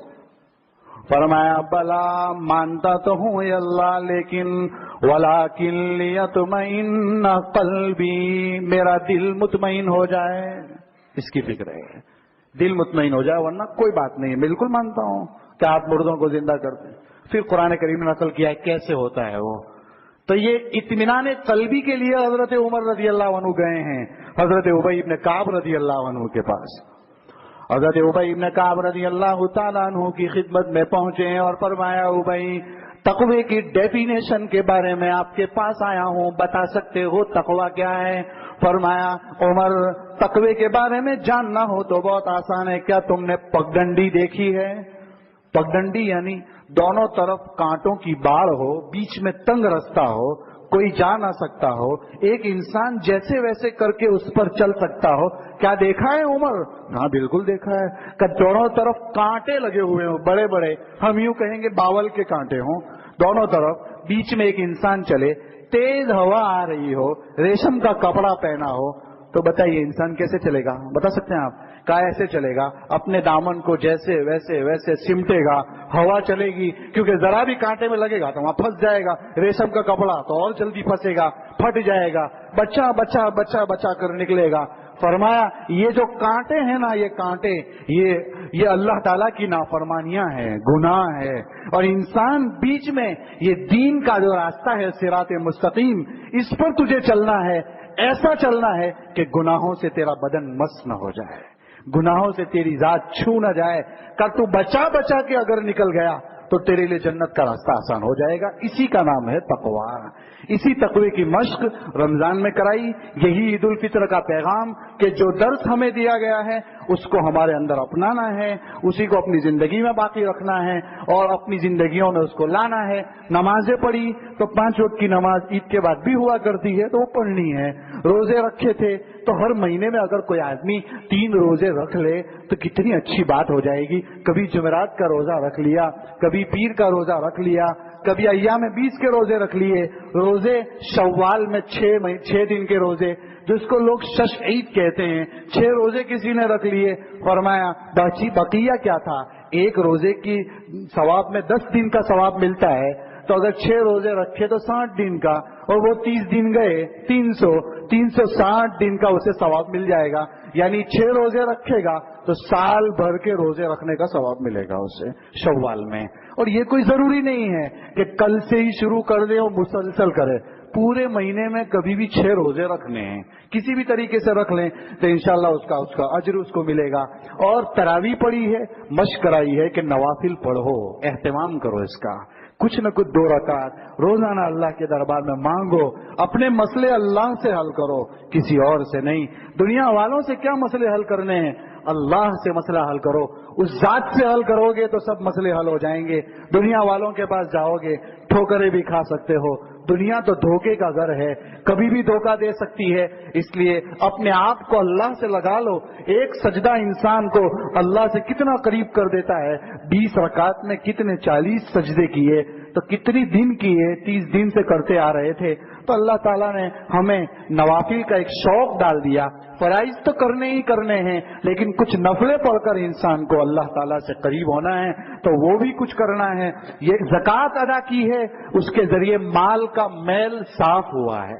فرمایا بلا مانتا تو ہوں اے اللہ, لیکن ولیکن لیطمئن قلبی, میرا دل مطمئن ہو جائے, اس کی فکر ہے. دل مطمئن ہو جائے, ورنہ کوئی بات نہیں ہے. بالکل مانتا ہوں کہ آپ مردوں کو زندہ کرتے ہیں. پھر قرآن کریم نے نقل کیا ہے کیسے ہوتا ہے وہ. تو یہ اطمینان قلبی کے لیے حضرت عمر رضی اللہ عنہ گئے ہیں حضرت ابی ابن کعب رضی اللہ عنہ کے پاس. حضرت ابی ابن کعب رضی اللہ تعالیٰ عنہ کی خدمت میں پہنچے ہیں اور فرمایا ابی تقوی کی ڈیفینیشن کے بارے میں آپ کے پاس آیا ہوں, بتا سکتے ہو تقوی کیا ہے؟ فرمایا عمر تقوی کے بارے میں جاننا ہو تو بہت آسان ہے. کیا تم نے پگڈنڈی دیکھی ہے؟ پگڈنڈی یعنی دونوں طرف کانٹوں کی باڑ ہو, بیچ میں تنگ رستہ ہو, کوئی جا نہ سکتا ہو, ایک انسان جیسے ویسے کر کے اس پر چل سکتا ہو. کیا دیکھا ہے عمر؟ ہاں بالکل دیکھا ہے. کہ دونوں طرف کانٹے لگے ہوئے ہوں بڑے بڑے, ہم یوں کہیں گے باول کے کانٹے ہوں دونوں طرف, بیچ میں ایک انسان چلے, تیز ہوا آ رہی ہو, ریشم کا کپڑا پہنا ہو, تو بتائیے انسان کیسے چلے گا؟ بتا سکتے ہیں آپ؟ کہا ایسے چلے گا, اپنے دامن کو جیسے ویسے ویسے سمٹے گا, ہوا چلے گی, کیونکہ ذرا بھی کانٹے میں لگے گا تو وہاں پھنس جائے گا. ریشم کا کپڑا تو اور جلدی پھنسے گا, پھٹ جائے گا, بچہ بچہ بچہ بچہ کر نکلے گا. فرمایا یہ جو کانٹے ہیں نا, یہ کانٹے یہ اللہ تعالیٰ کی نافرمانیاں ہیں, گناہ ہے, اور انسان بیچ میں یہ دین کا جو راستہ ہے صراط مستقیم, اس پر تجھے چلنا ہے. ایسا چلنا ہے کہ گناہوں سے تیرا بدن مس نہ ہو جائے, گناہوں سے تیری ذات چھو نہ جائے. کر تو بچا بچا کے اگر نکل گیا تو تیرے لیے جنت کا راستہ آسان ہو جائے گا. اسی کا نام ہے تقویٰ. اسی تقوی کی مشق رمضان میں کرائی. یہی عید الفطر کا پیغام کہ جو درس ہمیں دیا گیا ہے اس کو ہمارے اندر اپنانا ہے, اسی کو اپنی زندگی میں باقی رکھنا ہے اور اپنی زندگیوں میں اس کو لانا ہے. نمازیں پڑھی تو 5 وقت کی نماز عید کے بعد بھی ہوا کرتی ہے تو وہ پڑھنی ہے. روزے رکھے تھے تو ہر مہینے میں اگر کوئی آدمی 3 روزے رکھ لے تو کتنی اچھی بات ہو جائے گی. کبھی جمعرات کا روزہ رکھ لیا, کبھی پیر کا روزہ رکھ لیا, کبھی ایام 20 کے روزے رکھ لیے. روزے شوال میں 6 دن کے روزے جس کو لوگ شش عید کہتے ہیں, 6 روزے کسی نے رکھ لیے. فرمایا بقیہ کیا تھا؟ ایک روزے کی ثواب میں 10 دن کا ثواب ملتا ہے, تو اگر 6 روزے رکھے تو 60 دن کا, اور وہ 30 دن گئے 360 دن کا اسے ثواب مل جائے گا. یعنی 6 روزے رکھے گا تو سال بھر کے روزے رکھنے کا ثواب ملے گا اسے شوال میں. اور یہ کوئی ضروری نہیں ہے کہ کل سے ہی شروع کر دے اور مسلسل کرے. پورے مہینے میں کبھی بھی 6 روزے رکھنے ہیں, کسی بھی طریقے سے رکھ لیں تو انشاءاللہ اس کا اجر اس کو ملے گا. اور تراویح پڑھی ہے, مشق کرائی ہے کہ نوافل پڑھو, اہتمام کرو اس کا. کچھ نہ کچھ 2 رکعت روزانہ اللہ کے دربار میں مانگو. اپنے مسئلے اللہ سے حل کرو, کسی اور سے نہیں. دنیا والوں سے کیا مسئلے حل کرنے ہیں, اللہ سے مسئلہ حل کرو. اس ذات سے حل کرو گے تو سب مسئلے حل ہو جائیں گے. دنیا والوں کے پاس جاؤ گے ٹھوکریں بھی کھا سکتے ہو. دنیا تو دھوکے کا گھر ہے, کبھی بھی دھوکہ دے سکتی ہے. اس لیے اپنے آپ کو اللہ سے لگا لو. ایک سجدہ انسان کو اللہ سے کتنا قریب کر دیتا ہے. 20 رکعت میں کتنے 40 سجدے کیے تو کتنی دن کیے, 30 دن سے کرتے آ رہے تھے. تو اللہ تعالیٰ نے ہمیں نوافل کا ایک شوق ڈال دیا. فرائض تو کرنے ہی کرنے ہیں, لیکن کچھ نفلیں پڑھ کر انسان کو اللہ تعالیٰ سے قریب ہونا ہے تو وہ بھی کچھ کرنا ہے. یہ زکوٰۃ ادا کی ہے, اس کے ذریعے مال کا میل صاف ہوا ہے.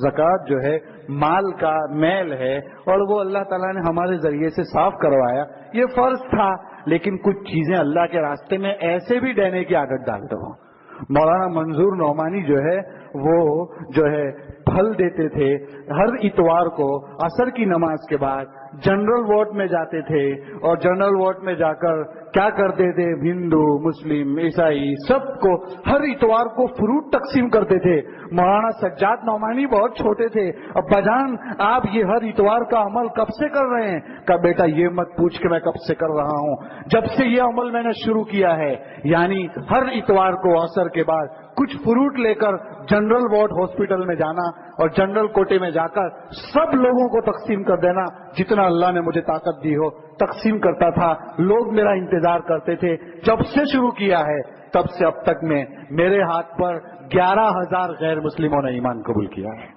زکوٰۃ جو ہے مال کا میل ہے اور وہ اللہ تعالیٰ نے ہمارے ذریعے سے صاف کروایا. یہ فرض تھا, لیکن کچھ چیزیں اللہ کے راستے میں ایسے بھی دینے کی عادت ڈالتے ہو. مولانا منظور نعمانی جو ہے وہ جو ہے پھل دیتے تھے. ہر اتوار کو عصر کی نماز کے بعد جنرل وارڈ میں جاتے تھے اور جنرل وارڈ میں جا کر کیا کرتے تھے, ہندو مسلم عیسائی سب کو ہر اتوار کو فروٹ تقسیم کرتے تھے. مولانا سجاد نعمانی بہت چھوٹے تھے. ابا جان آپ یہ ہر اتوار کا عمل کب سے کر رہے ہیں؟ کہا بیٹا یہ مت پوچھ کے میں کب سے کر رہا ہوں, جب سے یہ عمل میں نے شروع کیا ہے. یعنی ہر اتوار کو عصر کے بعد کچھ فروٹ لے کر جنرل وارڈ ہاسپٹل میں جانا اور جنرل کوٹے میں جا کر سب لوگوں کو تقسیم کر دینا. جتنا اللہ نے مجھے طاقت دی ہو تقسیم کرتا تھا. لوگ میرا انتظار کرتے تھے. جب سے شروع کیا ہے تب سے اب تک میں میرے ہاتھ پر 11,000 غیر مسلموں نے ایمان قبول کیا ہے.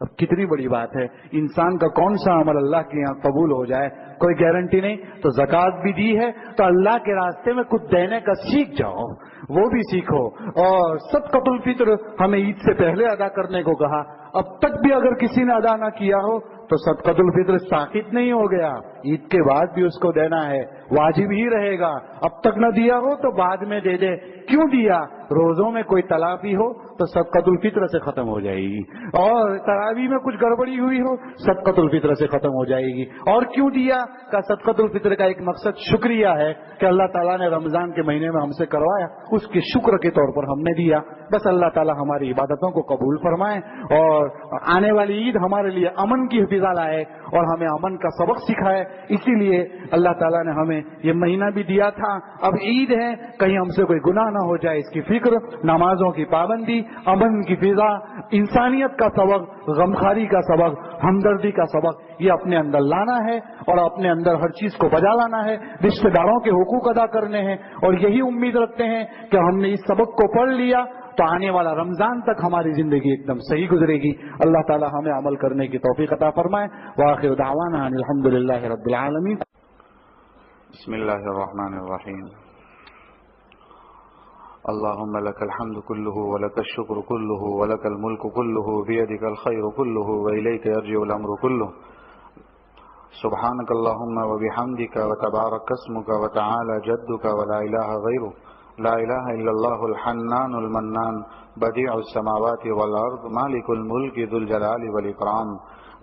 اب کتنی بڑی بات ہے. انسان کا کون سا عمل اللہ کے یہاں قبول ہو جائے کوئی گارنٹی نہیں. تو زکوٰۃ بھی دی ہے تو اللہ کے راستے میں کچھ دینے کا سیکھ جاؤ, وہ بھی سیکھو. اور صدقۃ الفطر ہمیں عید سے پہلے ادا کرنے کو کہا. اب تک بھی اگر کسی نے ادا نہ کیا ہو تو صدقۃ الفطر ساقط نہیں ہو گیا, عید کے بعد بھی اس کو دینا ہے, واجب ہی رہے گا. اب تک نہ دیا ہو تو بعد میں دے دے. کیوں دیا؟ روزوں میں کوئی تلافی ہو تو صدقۃ الفطر سے ختم ہو جائے گی, اور تراویح میں کچھ گڑبڑی ہوئی ہو صدقۃ الفطر سے ختم ہو جائے گی. اور کیوں دیا؟ کہ صدقۃ الفطر کا ایک مقصد شکریہ ہے کہ اللہ تعالیٰ نے رمضان کے مہینے میں ہم سے کروایا, اس کے شکر کے طور پر ہم نے دیا. بس اللہ تعالیٰ ہماری عبادتوں کو قبول فرمائے اور آنے والی عید ہمارے لیے امن کی فضا لائے اور ہمیں امن کا سبق سکھائے. اسی لیے اللہ تعالیٰ نے ہمیں یہ مہینہ بھی دیا تھا. اب عید ہے, کہیں ہم سے کوئی گناہ نہ ہو جائے اس کی فکر, نمازوں کی پابندی, امن کی فضا, انسانیت کا سبق, غمخاری کا سبق, ہمدردی کا سبق, یہ اپنے اندر لانا ہے اور اپنے اندر ہر چیز کو بجا لانا ہے. رشتے داروں کے حقوق ادا کرنے ہیں اور یہی امید رکھتے ہیں کہ ہم نے اس سبق کو پڑھ لیا تو آنے والا رمضان تک ہماری زندگی ایک دم صحیح گزرے گی. اللہ تعالی ہمیں عمل کرنے کی توفیق عطا فرمائے. وآخر دعوانا ان الحمدللہ رب العالمین.
بسم اللہ الرحمن الرحیم. اللهم لك الحمد كله ولك الشكر كله ولك الملك كله بيدك الخير كله وإليك يرجع الأمر كله. سبحانك اللهم وبحمدك وتبارك اسمك وتعالى جدك ولا إله غيرك. لا إله إلا الله الحنان المنان بديع السماوات والأرض مالك الملك ذو الجلال والإكرام.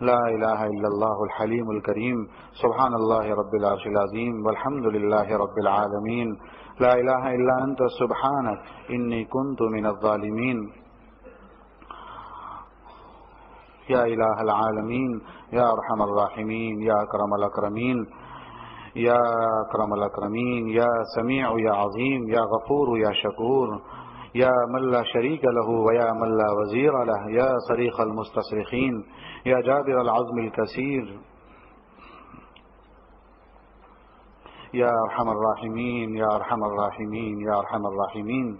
لا إله إلا الله الحليم الكريم. سبحان الله رب العرش العظيم والحمد لله رب العالمين. لا إله إلا أنت سبحانك إني كنت من الظالمين. يا إله العالمين يا أرحم الراحمين يا أكرم الأكرمين يا أكرم الأكرمين يا سميع يا عظيم يا غفور يا شكور يا من لا شريك له ويا من لا وزير له يا صريخ المستصرخين يا جابر العظم الكثير يا أرحم الراحمين يا أرحم الراحمين يا أرحم الراحمين.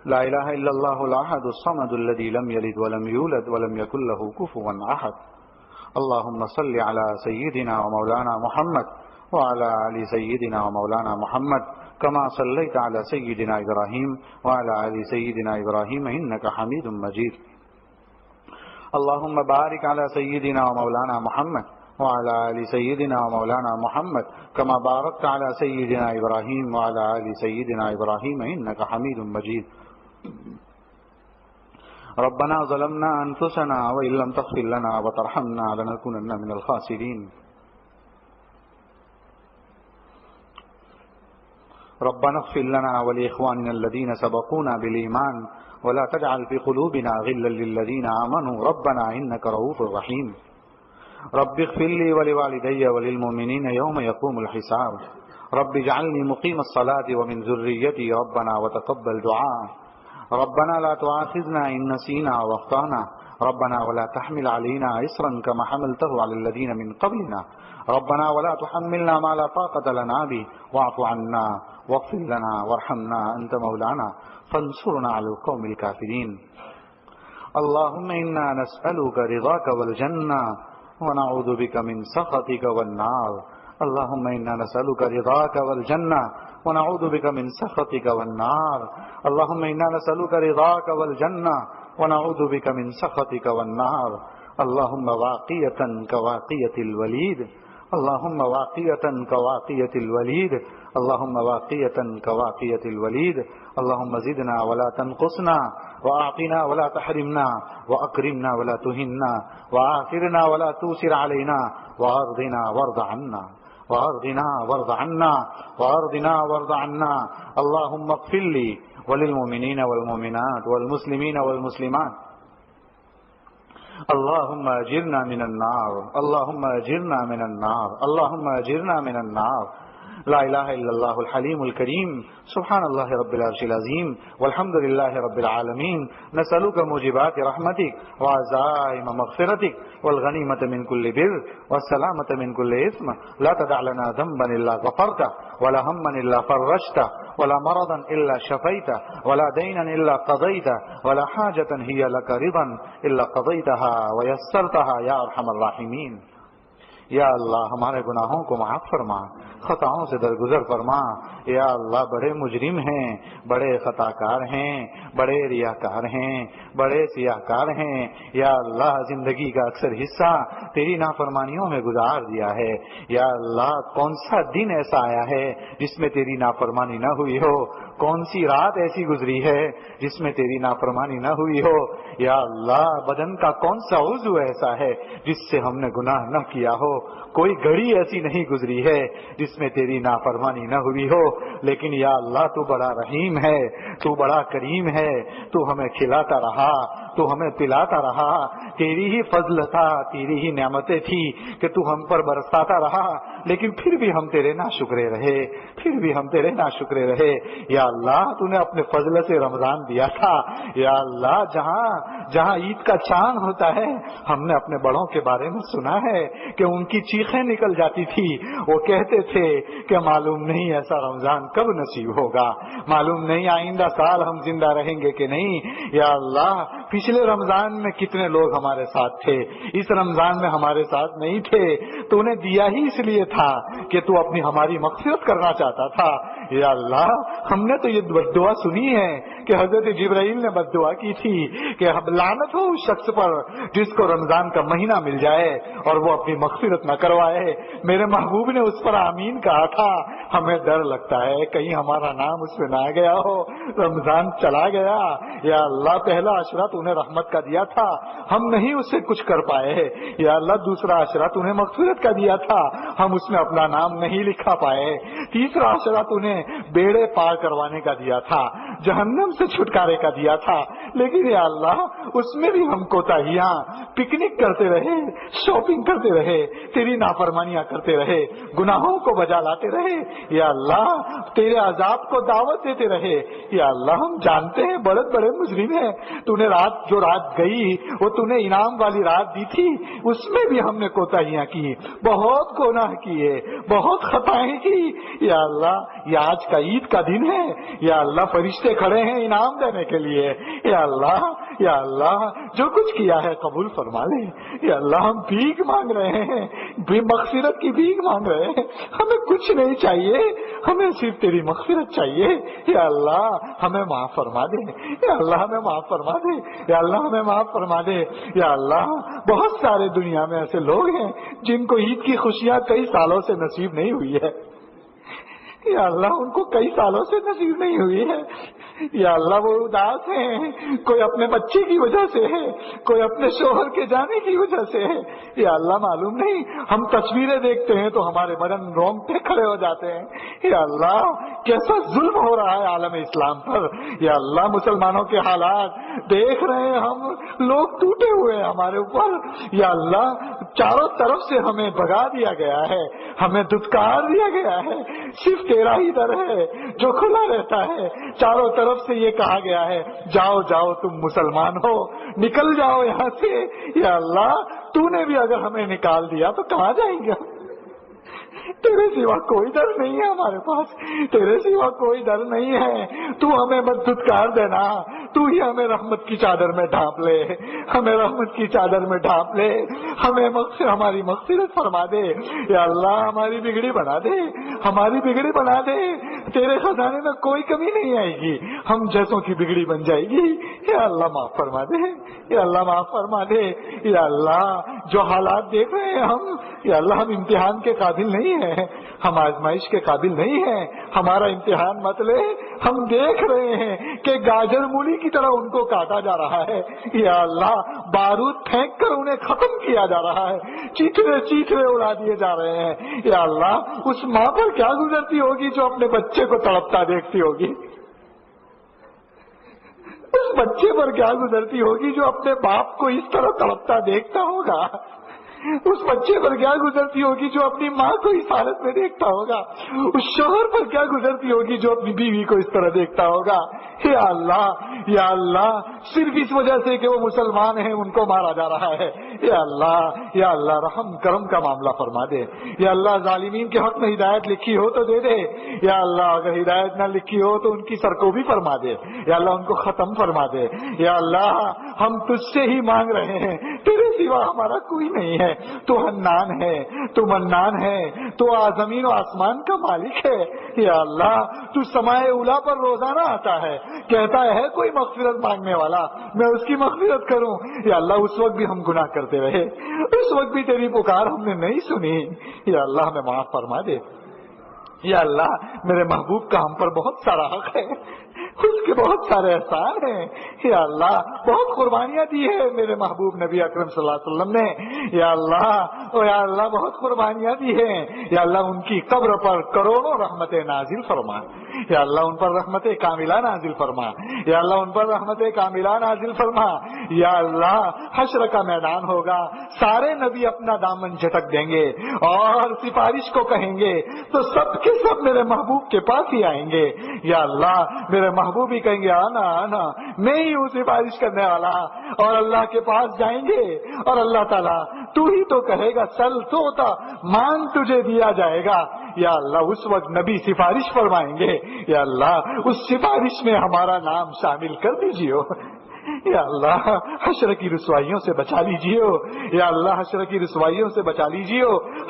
لا إله إلا الله الأحد الصمد الذي لم يلد ولم يولد ولم يكن له كفوا أحد. اللهم صل على سيدنا ومولانا محمد وعلى آل سيدنا ومولانا محمد كما صليت على سيدنا إبراهيم وعلى آل سيدنا إبراهيم إنك حميد مجيد. اللهم بارك على سيدنا ومولانا محمد وعلى آل سيدنا مولانا محمد كما باركت على سيدنا إبراهيم وعلى آل سيدنا إبراهيم إنك حميد مجيد. ربنا ظلمنا أنفسنا وإن لم تغفر لنا وترحمنا لنكونن من الخاسرين. ربنا اغفر لنا ولإخواننا الذين سبقونا بالإيمان ولا تجعل في قلوبنا غلا للذين آمنوا ربنا إنك رؤوف رحيم. رب اغفر لي ولوالدي وللمؤمنين يوم يقوم الحساب. رب اجعلني مقيم الصلاة ومن ذريتي ربنا وتقبل دعاء. ربنا لا تؤاخذنا إن نسينا واخطأنا ربنا ولا تحمل علينا إصرا كما حملته على الذين من قبلنا ربنا ولا تحملنا ما لا طاقة لنا به واعف عنا واغفر لنا وارحمنا أنت مولانا فانصرنا على القوم الكافرين. اللهم إنا نسألك رضاك والجنة ونعوذ بك من سخطك والنار. اللهم إنا نسألك رضاك والجنة ونعوذ بك من سخطك والنار. اللهم إنا نسألك رضاك والجنة ونعوذ بك من سخطك والنار. اللهم واقية كواقية الوليد. اللهم واقية كواقية الوليد. اللهم واقية كواقية الوليد. اللهم زدنا ولا تنقصنا وأعطنا ولا تحرمنا وأكرمنا ولا تهنا وآثرنا ولا توسر علينا وأرضنا وارض عنا وأرضنا وارض عنا وأرضنا وارض عنا. اللهم اغفر لي وللمؤمنين والمؤمنات والمسلمين والمسلمات. اللهم أجرنا من النار. اللهم أجرنا من النار. اللهم أجرنا من النار. لا إله إلا الله الحليم الكريم سبحان الله رب العرش العظيم والحمد لله رب العالمين. نسألك موجبات رحمتك وعزائم مغفرتك والغنيمة من كل بر والسلامة من كل إثم. لا تدع لنا ذنبا إلا غفرته ولا هما إلا فرجته ولا مرضا إلا شفيته ولا دينا إلا قضيته ولا حاجة هي لك رضا إلا قضيتها ويسرتها يا أرحم الراحمين. یا اللہ ہمارے گناہوں کو معاف فرما، خطاؤں سے درگزر فرما. یا اللہ بڑے مجرم ہیں، بڑے خطا کار ہیں، بڑے ریاکار ہیں، بڑے سیاہ کار ہیں. یا اللہ زندگی کا اکثر حصہ تیری نافرمانیوں میں گزار دیا ہے. یا اللہ کون سا دن ایسا آیا ہے جس میں تیری نافرمانی نہ ہوئی ہو؟ کون سی رات ایسی گزری ہے جس میں تیری نافرمانی نہ ہوئی ہو؟ یا اللہ بدن کا کون سا عضو ایسا ہے جس سے ہم نے گناہ نہ کیا ہو؟ کوئی گھڑی ایسی نہیں گزری ہے جس میں تیری نافرمانی نہ ہوئی ہو. لیکن یا اللہ تو بڑا رحیم ہے، تو بڑا کریم ہے. تو ہمیں کھلاتا رہا، تو ہمیں پلاتا رہا. تیری ہی فضل تھا، تیری ہی نعمتیں تھی کہ تو ہم پر برساتا رہا. لیکن پھر بھی ہم تیرے ناشکرے رہے، پھر بھی ہم تیرے ناشکرے رہے. یا اللہ تو نے اپنے فضل سے رمضان دیا تھا. یا اللہ جہاں عید کا چاند ہوتا ہے، ہم نے اپنے بڑوں کے بارے میں سنا ہے کہ ان کی چیخیں نکل جاتی تھی. وہ کہتے تھے کہ معلوم نہیں ایسا رمضان کب نصیب ہوگا، معلوم نہیں آئندہ سال ہم زندہ رہیں گے کہ نہیں. یا اللہ پچھلے رمضان میں کتنے لوگ ہمارے ساتھ تھے، اس رمضان میں ہمارے ساتھ نہیں تھے. تو نے دیا ہی اس لیے تھا کہ تو اپنی ہماری مغفرت کرنا چاہتا تھا. یا اللہ ہم نے تو یہ بددعا سنی ہے کہ حضرت جبرائیل نے بددعا کی تھی کہ لعنت ہو اس شخص پر جس کو رمضان کا مہینہ مل جائے اور وہ اپنی مغفرت نہ کروائے. میرے محبوب نے اس پر آمین کہا تھا. ہمیں ڈر لگتا ہے کہیں ہمارا نام اس میں نہ آ گیا ہو، رمضان چلا گیا. یا اللہ پہلا عشرہ تو نے رحمت کا دیا تھا، ہم نہیں اس سے کچھ کر پائے. یا اللہ دوسرا عشرہ تو نے مغفرت کا دیا تھا، ہم اس میں اپنا نام نہیں لکھا پائے. تیسرا عشرہ تو نے بیڑے پار کروانے کا دیا تھا، جہنم سے چھٹکارے کا دیا تھا. لیکن یا اللہ اس میں بھی ہم کوتاہیاں، پکنک کرتے رہے، شاپنگ کرتے رہے، تیری نافرمانیاں کرتے رہے، گناہوں کو بجا لاتے رہے. یا اللہ تیرے عذاب کو دعوت دیتے رہے. یا اللہ ہم جانتے ہیں بڑے بڑے مجرم ہیں. تو نے جو رات گئی وہ تو نے انعام والی رات دی تھی، اس میں بھی ہم نے کوتاہیاں کی، بہت گناہ کیے، بہت خطائیں کی. یا اللہ یہ آج کا عید کا دن ہے. یا اللہ فرشتے کھڑے ہیں انعام دینے کے لیے. یا اللہ
یا اللہ جو کچھ کیا ہے قبول فرما لے. یا اللہ ہم بھیک مانگ رہے ہیں, مغفرت کی بھیک مانگ رہے ہیں, ہمیں کچھ نہیں چاہیے, ہمیں صرف تیری مغفرت چاہیے. یا اللہ ہمیں معاف فرما دے, یا اللہ ہمیں معاف فرما دے, یا اللہ ہمیں معاف فرما دے. یا اللہ بہت سارے دنیا میں ایسے لوگ ہیں جن کو عید کی خوشیاں کئی سالوں سے نصیب نہیں ہوئی ہے. یا اللہ ان کو کئی سالوں سے نصیب نہیں ہوئی ہے. یا اللہ وہ اداس ہیں, کوئی اپنے بچے کی وجہ سے ہے, کوئی اپنے شوہر کے جانے کی وجہ سے ہے. یا اللہ معلوم نہیں, ہم تصویریں دیکھتے ہیں تو ہمارے بدن رونگٹے کھڑے ہو جاتے ہیں. یا اللہ کیسا ظلم ہو رہا ہے عالم اسلام پر. یا اللہ مسلمانوں کے حالات دیکھ رہے ہیں ہم, لوگ ٹوٹے ہوئے ہیں ہمارے اوپر. یا اللہ چاروں طرف سے ہمیں بھگا دیا گیا ہے, ہمیں دھتکار دیا گیا ہے. صرف تیرا ہی در ہے جو کھلا رہتا ہے. چاروں طرف سے یہ کہا گیا ہے جاؤ جاؤ تم مسلمان ہو, نکل جاؤ یہاں سے. یا اللہ تو نے بھی اگر ہمیں نکال دیا تو کہاں جائیں گے؟ تیرے سوا کوئی در نہیں ہے ہمارے پاس, تیرے سوا کوئی در نہیں ہے. تو ہمیں مت دھتکار دینا, تو ہی ہمیں رحمت کی چادر میں ڈھانپ لے, ہمیں رحمت کی چادر میں ڈھانپ لے, ہمیں ہماری مغفرت فرما دے. یا اللہ ہماری بگڑی بنا دے, ہماری بگڑی بنا دے. تیرے خزانے میں کوئی کمی نہیں آئے گی, ہم جیسوں کی بگڑی بن جائے گی. یا اللہ معاف فرما دے, یا اللہ معاف فرما دے. یا اللہ جو حالات دیکھ رہے ہیں ہم, یا اللہ ہم امتحان کے قابل نہیں ہیں, ہم آزمائش کے قابل نہیں ہیں. ہمارا امتحان مت لے, ہم دیکھ رہے ہیں کہ گاجر مولی کی طرح ان کو کاٹا جا رہا ہے. یا اللہ بارود پھینک کر انہیں ختم کیا جا رہا ہے, چیترے چیترے اڑا دیے جا رہے ہیں. یا اللہ اس ماں پر کیا گزرتی ہوگی جو اپنے بچے کو تڑپتا دیکھتی ہوگی, اس بچے پر کیا گزرتی ہوگی جو اپنے باپ کو اس طرح تڑپتا دیکھتا ہوگا, اس بچے پر کیا گزرتی ہوگی جو اپنی ماں کو اس حالت میں دیکھتا ہوگا, اس شوہر پر کیا گزرتی ہوگی جو اپنی بیوی کو اس طرح دیکھتا ہوگا. یا اللہ یا اللہ صرف اس وجہ سے کہ وہ مسلمان ہیں ان کو مارا جا رہا ہے. یا اللہ رحم کرم کا معاملہ فرما دے. یا اللہ ظالمین کے حق میں ہدایت لکھی ہو تو دے دے. یا اللہ اگر ہدایت نہ لکھی ہو تو ان کی سرکوبی فرما دے. یا اللہ ان کو ختم فرما دے. یا اللہ ہم تجھ سے ہی مانگ رہے ہیں, تیرے سوا ہمارا کوئی نہیں ہے. تو حنان ہے, تو منان ہے, تو زمین و آسمان کا مالک ہے. یا اللہ تو سمائے اولا پر روزانہ آتا ہے, کہتا ہے کوئی مغفرت مانگنے والا میں اس کی مغفرت کروں. یا اللہ اس وقت بھی ہم گناہ کرتے رہے, اس وقت بھی تیری پکار ہم نے نہیں سنی. یا اللہ ہمیں معاف فرما دے. یا اللہ میرے محبوب کا ہم پر بہت سارا حق ہے, اس کے بہت سارے احسان ہیں. یا اللہ بہت قربانیاں دی ہے میرے محبوب نبی اکرم صلی اللہ علیہ وسلم نے. یا اللہ بہت قربانیاں دی ہیں. یا اللہ ان کی قبر پر کروڑوں رحمت نازل فرما. یا اللہ ان پر رحمت کاملہ نازل فرما. یا اللہ ان پر رحمت کاملہ نازل فرما. یا اللہ حشر کا میدان ہوگا, سارے نبی اپنا دامن جھٹک دیں گے اور سفارش کو کہیں گے تو سب کے سب میرے محبوب کے پاس ہی آئیں گے. یا اللہ میرے محبوب ہی کہیں گے آنا آنا, میں ہی ہوں سفارش کرنے والا. اور اللہ کے پاس جائیں گے اور اللہ تعالیٰ تو ہی تو کہے گا سل تو ہوتا مانگ تجھے دیا جائے گا. یا اللہ اس وقت نبی سفارش فرمائیں گے. یا اللہ اس سفارش میں ہمارا نام شامل کر دیجیے. یا اللہ حشر کی رسوائیوں سے بچا لیجیے. یا اللہ حشر کی رسوائیوں سے بچا لیجیے,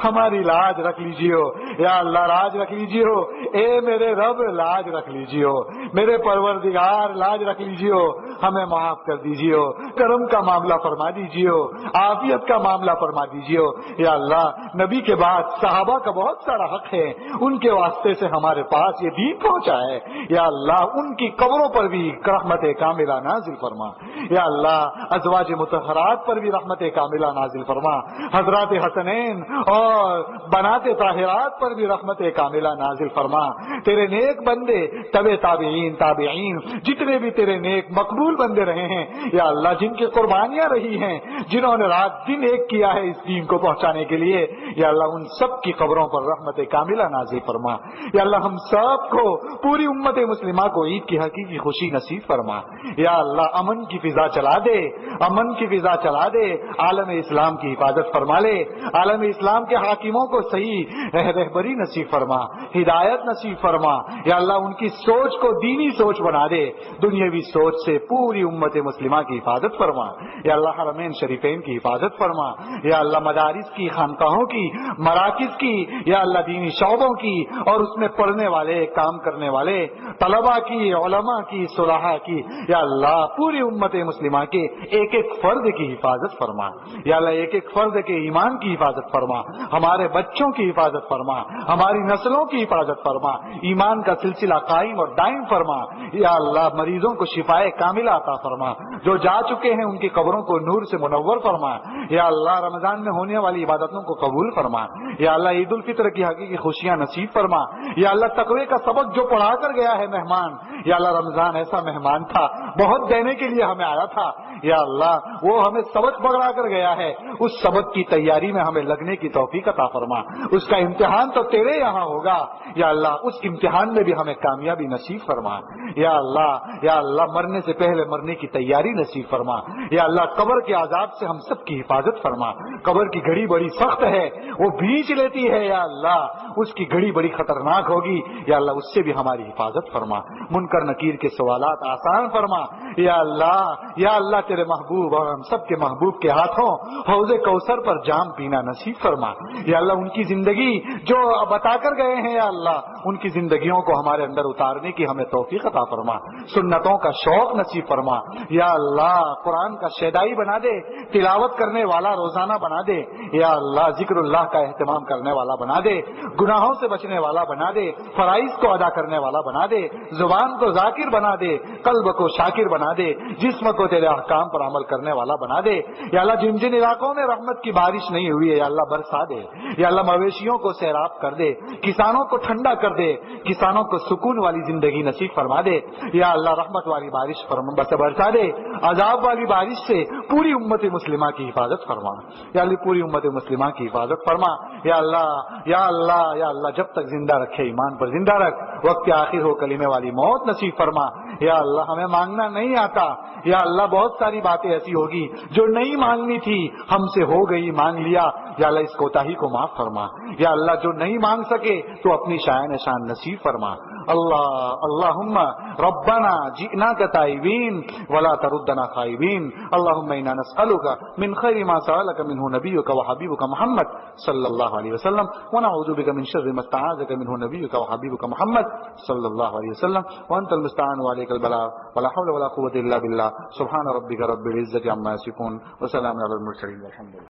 ہماری لاج رکھ لیجیے. یا اللہ لاج رکھ لیجیے, اے میرے رب لاج رکھ لیجیے, میرے پروردگار لاج رکھ لیجیے, ہمیں معاف کر دیجیے, کرم کا معاملہ فرما دیجیے, عافیت کا معاملہ فرما دیجیے. یا اللہ نبی کے بعد صحابہ کا بہت سارا حق ہے, ان کے واسطے سے ہمارے پاس یہ دین پہنچا ہے. یا اللہ ان کی قبروں پر بھی رحمت کاملہ نازل فرما. یا اللہ ازواج مطہرات پر بھی رحمت کاملہ نازل فرما. حضرات حسنین اور بنات طاہرات پر بھی رحمت کاملہ نازل فرما. تیرے نیک بندے تابعین جتنے بھی تیرے نیک مقبول بندے رہے ہیں, یا اللہ جن کی قربانیاں رہی ہیں, جنہوں نے رات دن ایک کیا ہے اس دین کو پہنچانے کے لیے, یا اللہ ان سب کی قبروں پر رحمت کاملہ نازل فرما. یا اللہ ہم سب کو پوری امت مسلمہ کو عید کی حقیقی خوشی نصیب فرما. یا اللہ امن کی فضا چلا دے، امن کی فضا چلا دے، عالم اسلام کی حفاظت فرما لے، عالم اسلام کے حاکموں کو صحیح رہبری نصیب فرما، ہدایت نصیب فرما، یا اللہ ان کی سوچ کو دینی سوچ بنا دے، دنیاوی سوچ سے پوری امت مسلمہ کی حفاظت فرما، یا اللہ حرمین شریفین کی حفاظت فرما، یا اللہ مدارس کی، خانقاہوں کی، مراکز کی، یا اللہ دینی شعبوں کی اور اس میں پڑھنے والے، کام کرنے والے طلباء کی، علماء کی، صلحاء کی، یا اللہ پوری امت مسلمہ کے ایک ایک فرد کی حفاظت فرما، یا اللہ ایک ایک فرد کے ایمان کی حفاظت فرما، ہمارے بچوں کی حفاظت فرما، ہماری نسلوں کی حفاظت فرما، ایمان کا سلسلہ قائم اور دائم فرما، یا اللہ مریضوں کو شفائے کاملہ عطا فرما، جو جا چکے ہیں ان کی قبروں کو نور سے منور فرما، یا اللہ رمضان میں ہونے والی عبادتوں کو قبول فرما، یا اللہ عید الفطر کی حقیقی خوشیاں نصیب فرما، یا اللہ تقوی کا سبق جو پڑھا کر گیا ہے مہمان، یا اللہ رمضان ایسا مہمان تھا، بہت دینے کے لیے ہمیں آیا تھا، یا اللہ وہ ہمیں سبق پکڑا کر گیا ہے، اس سبق کی تیاری میں ہمیں لگنے کی توفیق عطا فرما، اس کا امتحان تو تیرے یہاں ہوگا، یا اللہ اس امتحان میں بھی ہمیں کامیابی نصیب فرما، یا اللہ مرنے سے پہلے مرنے کی تیاری نصیب فرما، یا اللہ قبر کے عذاب سے ہم سب کی حفاظت فرما، قبر کی گھڑی بڑی سخت ہے، وہ بھینچ لیتی ہے، یا اللہ اس کی گھڑی بڑی خطرناک ہوگی، یا اللہ اس سے بھی ہماری حفاظت فرما، منکر نکیر کے سوالات آسان فرما، یا اللہ تیرے محبوب اور ہم سب کے محبوب کے ہاتھوں حوض کوثر پر جام پینا نصیب فرما، یا اللہ ان کی زندگی جو بتا کر گئے ہیں، یا اللہ ان کی زندگیوں کو ہمارے اندر اتارنے کی ہمیں توفیق عطا فرما، سنتوں کا شوق نصیب فرما، یا اللہ قرآن کا شیدائی بنا دے، تلاوت کرنے والا روزانہ بنا دے، یا اللہ ذکر اللہ کا اہتمام کرنے والا بنا دے، گناہوں سے بچنے والا بنا دے، فرائض کو ادا کرنے والا بنا دے، زبان کو ذاکر بنا دے، قلب کو شاکر بنا دے، جسم کو تیرے احکام پر عمل کرنے والا بنا دے، یا اللہ جن جن علاقوں میں رحمت کی بارش نہیں ہوئی ہے یا اللہ برسا دے، یا اللہ مویشیوں کو سیراب کر دے، کسانوں کو ٹھنڈا کر دے، کسانوں کو سکون والی زندگی نصیب فرما دے، یا اللہ رحمت والی بارش برسا دے، عذاب والی بارش سے پوری امت مسلمہ کی حفاظت فرما، یا اللہ پوری امت مسلمہ کی حفاظت فرما، یا اللہ جب تک زندہ رکھے ایمان پر زندہ رکھ، وقت آخر ہو کلمے والی موت نصیب فرما، یا اللہ ہمیں مانگنا نہیں آتا، یا اللہ بہت ساری باتیں ایسی ہوگی جو نہیں مانگنی تھی ہم سے ہو گئی، مانگ لیا، یا اللہ اس کوتاہی کو معاف فرما، یا اللہ جو نہیں مانگ سکے تو اپنی شایان شان نصیب فرما، اللہم ربنا جئناک تائبین ولا تردنا خائبین، اللہم انا نسألک من خیر ما سألک منہ نبیک وحبیبک محمد صلی اللہ علیہ وسلم ونعوذ بک من شر ما استعاذک منہ نبیک وحبیبک محمد صلی اللہ علیہ وسلم وانت المستعان وعلیک البلاغ ولا حول ولا قوة الا باللہ، سبحان ربک رب العزة عما یصفون وسلام علی المرسلین والحمد للہ۔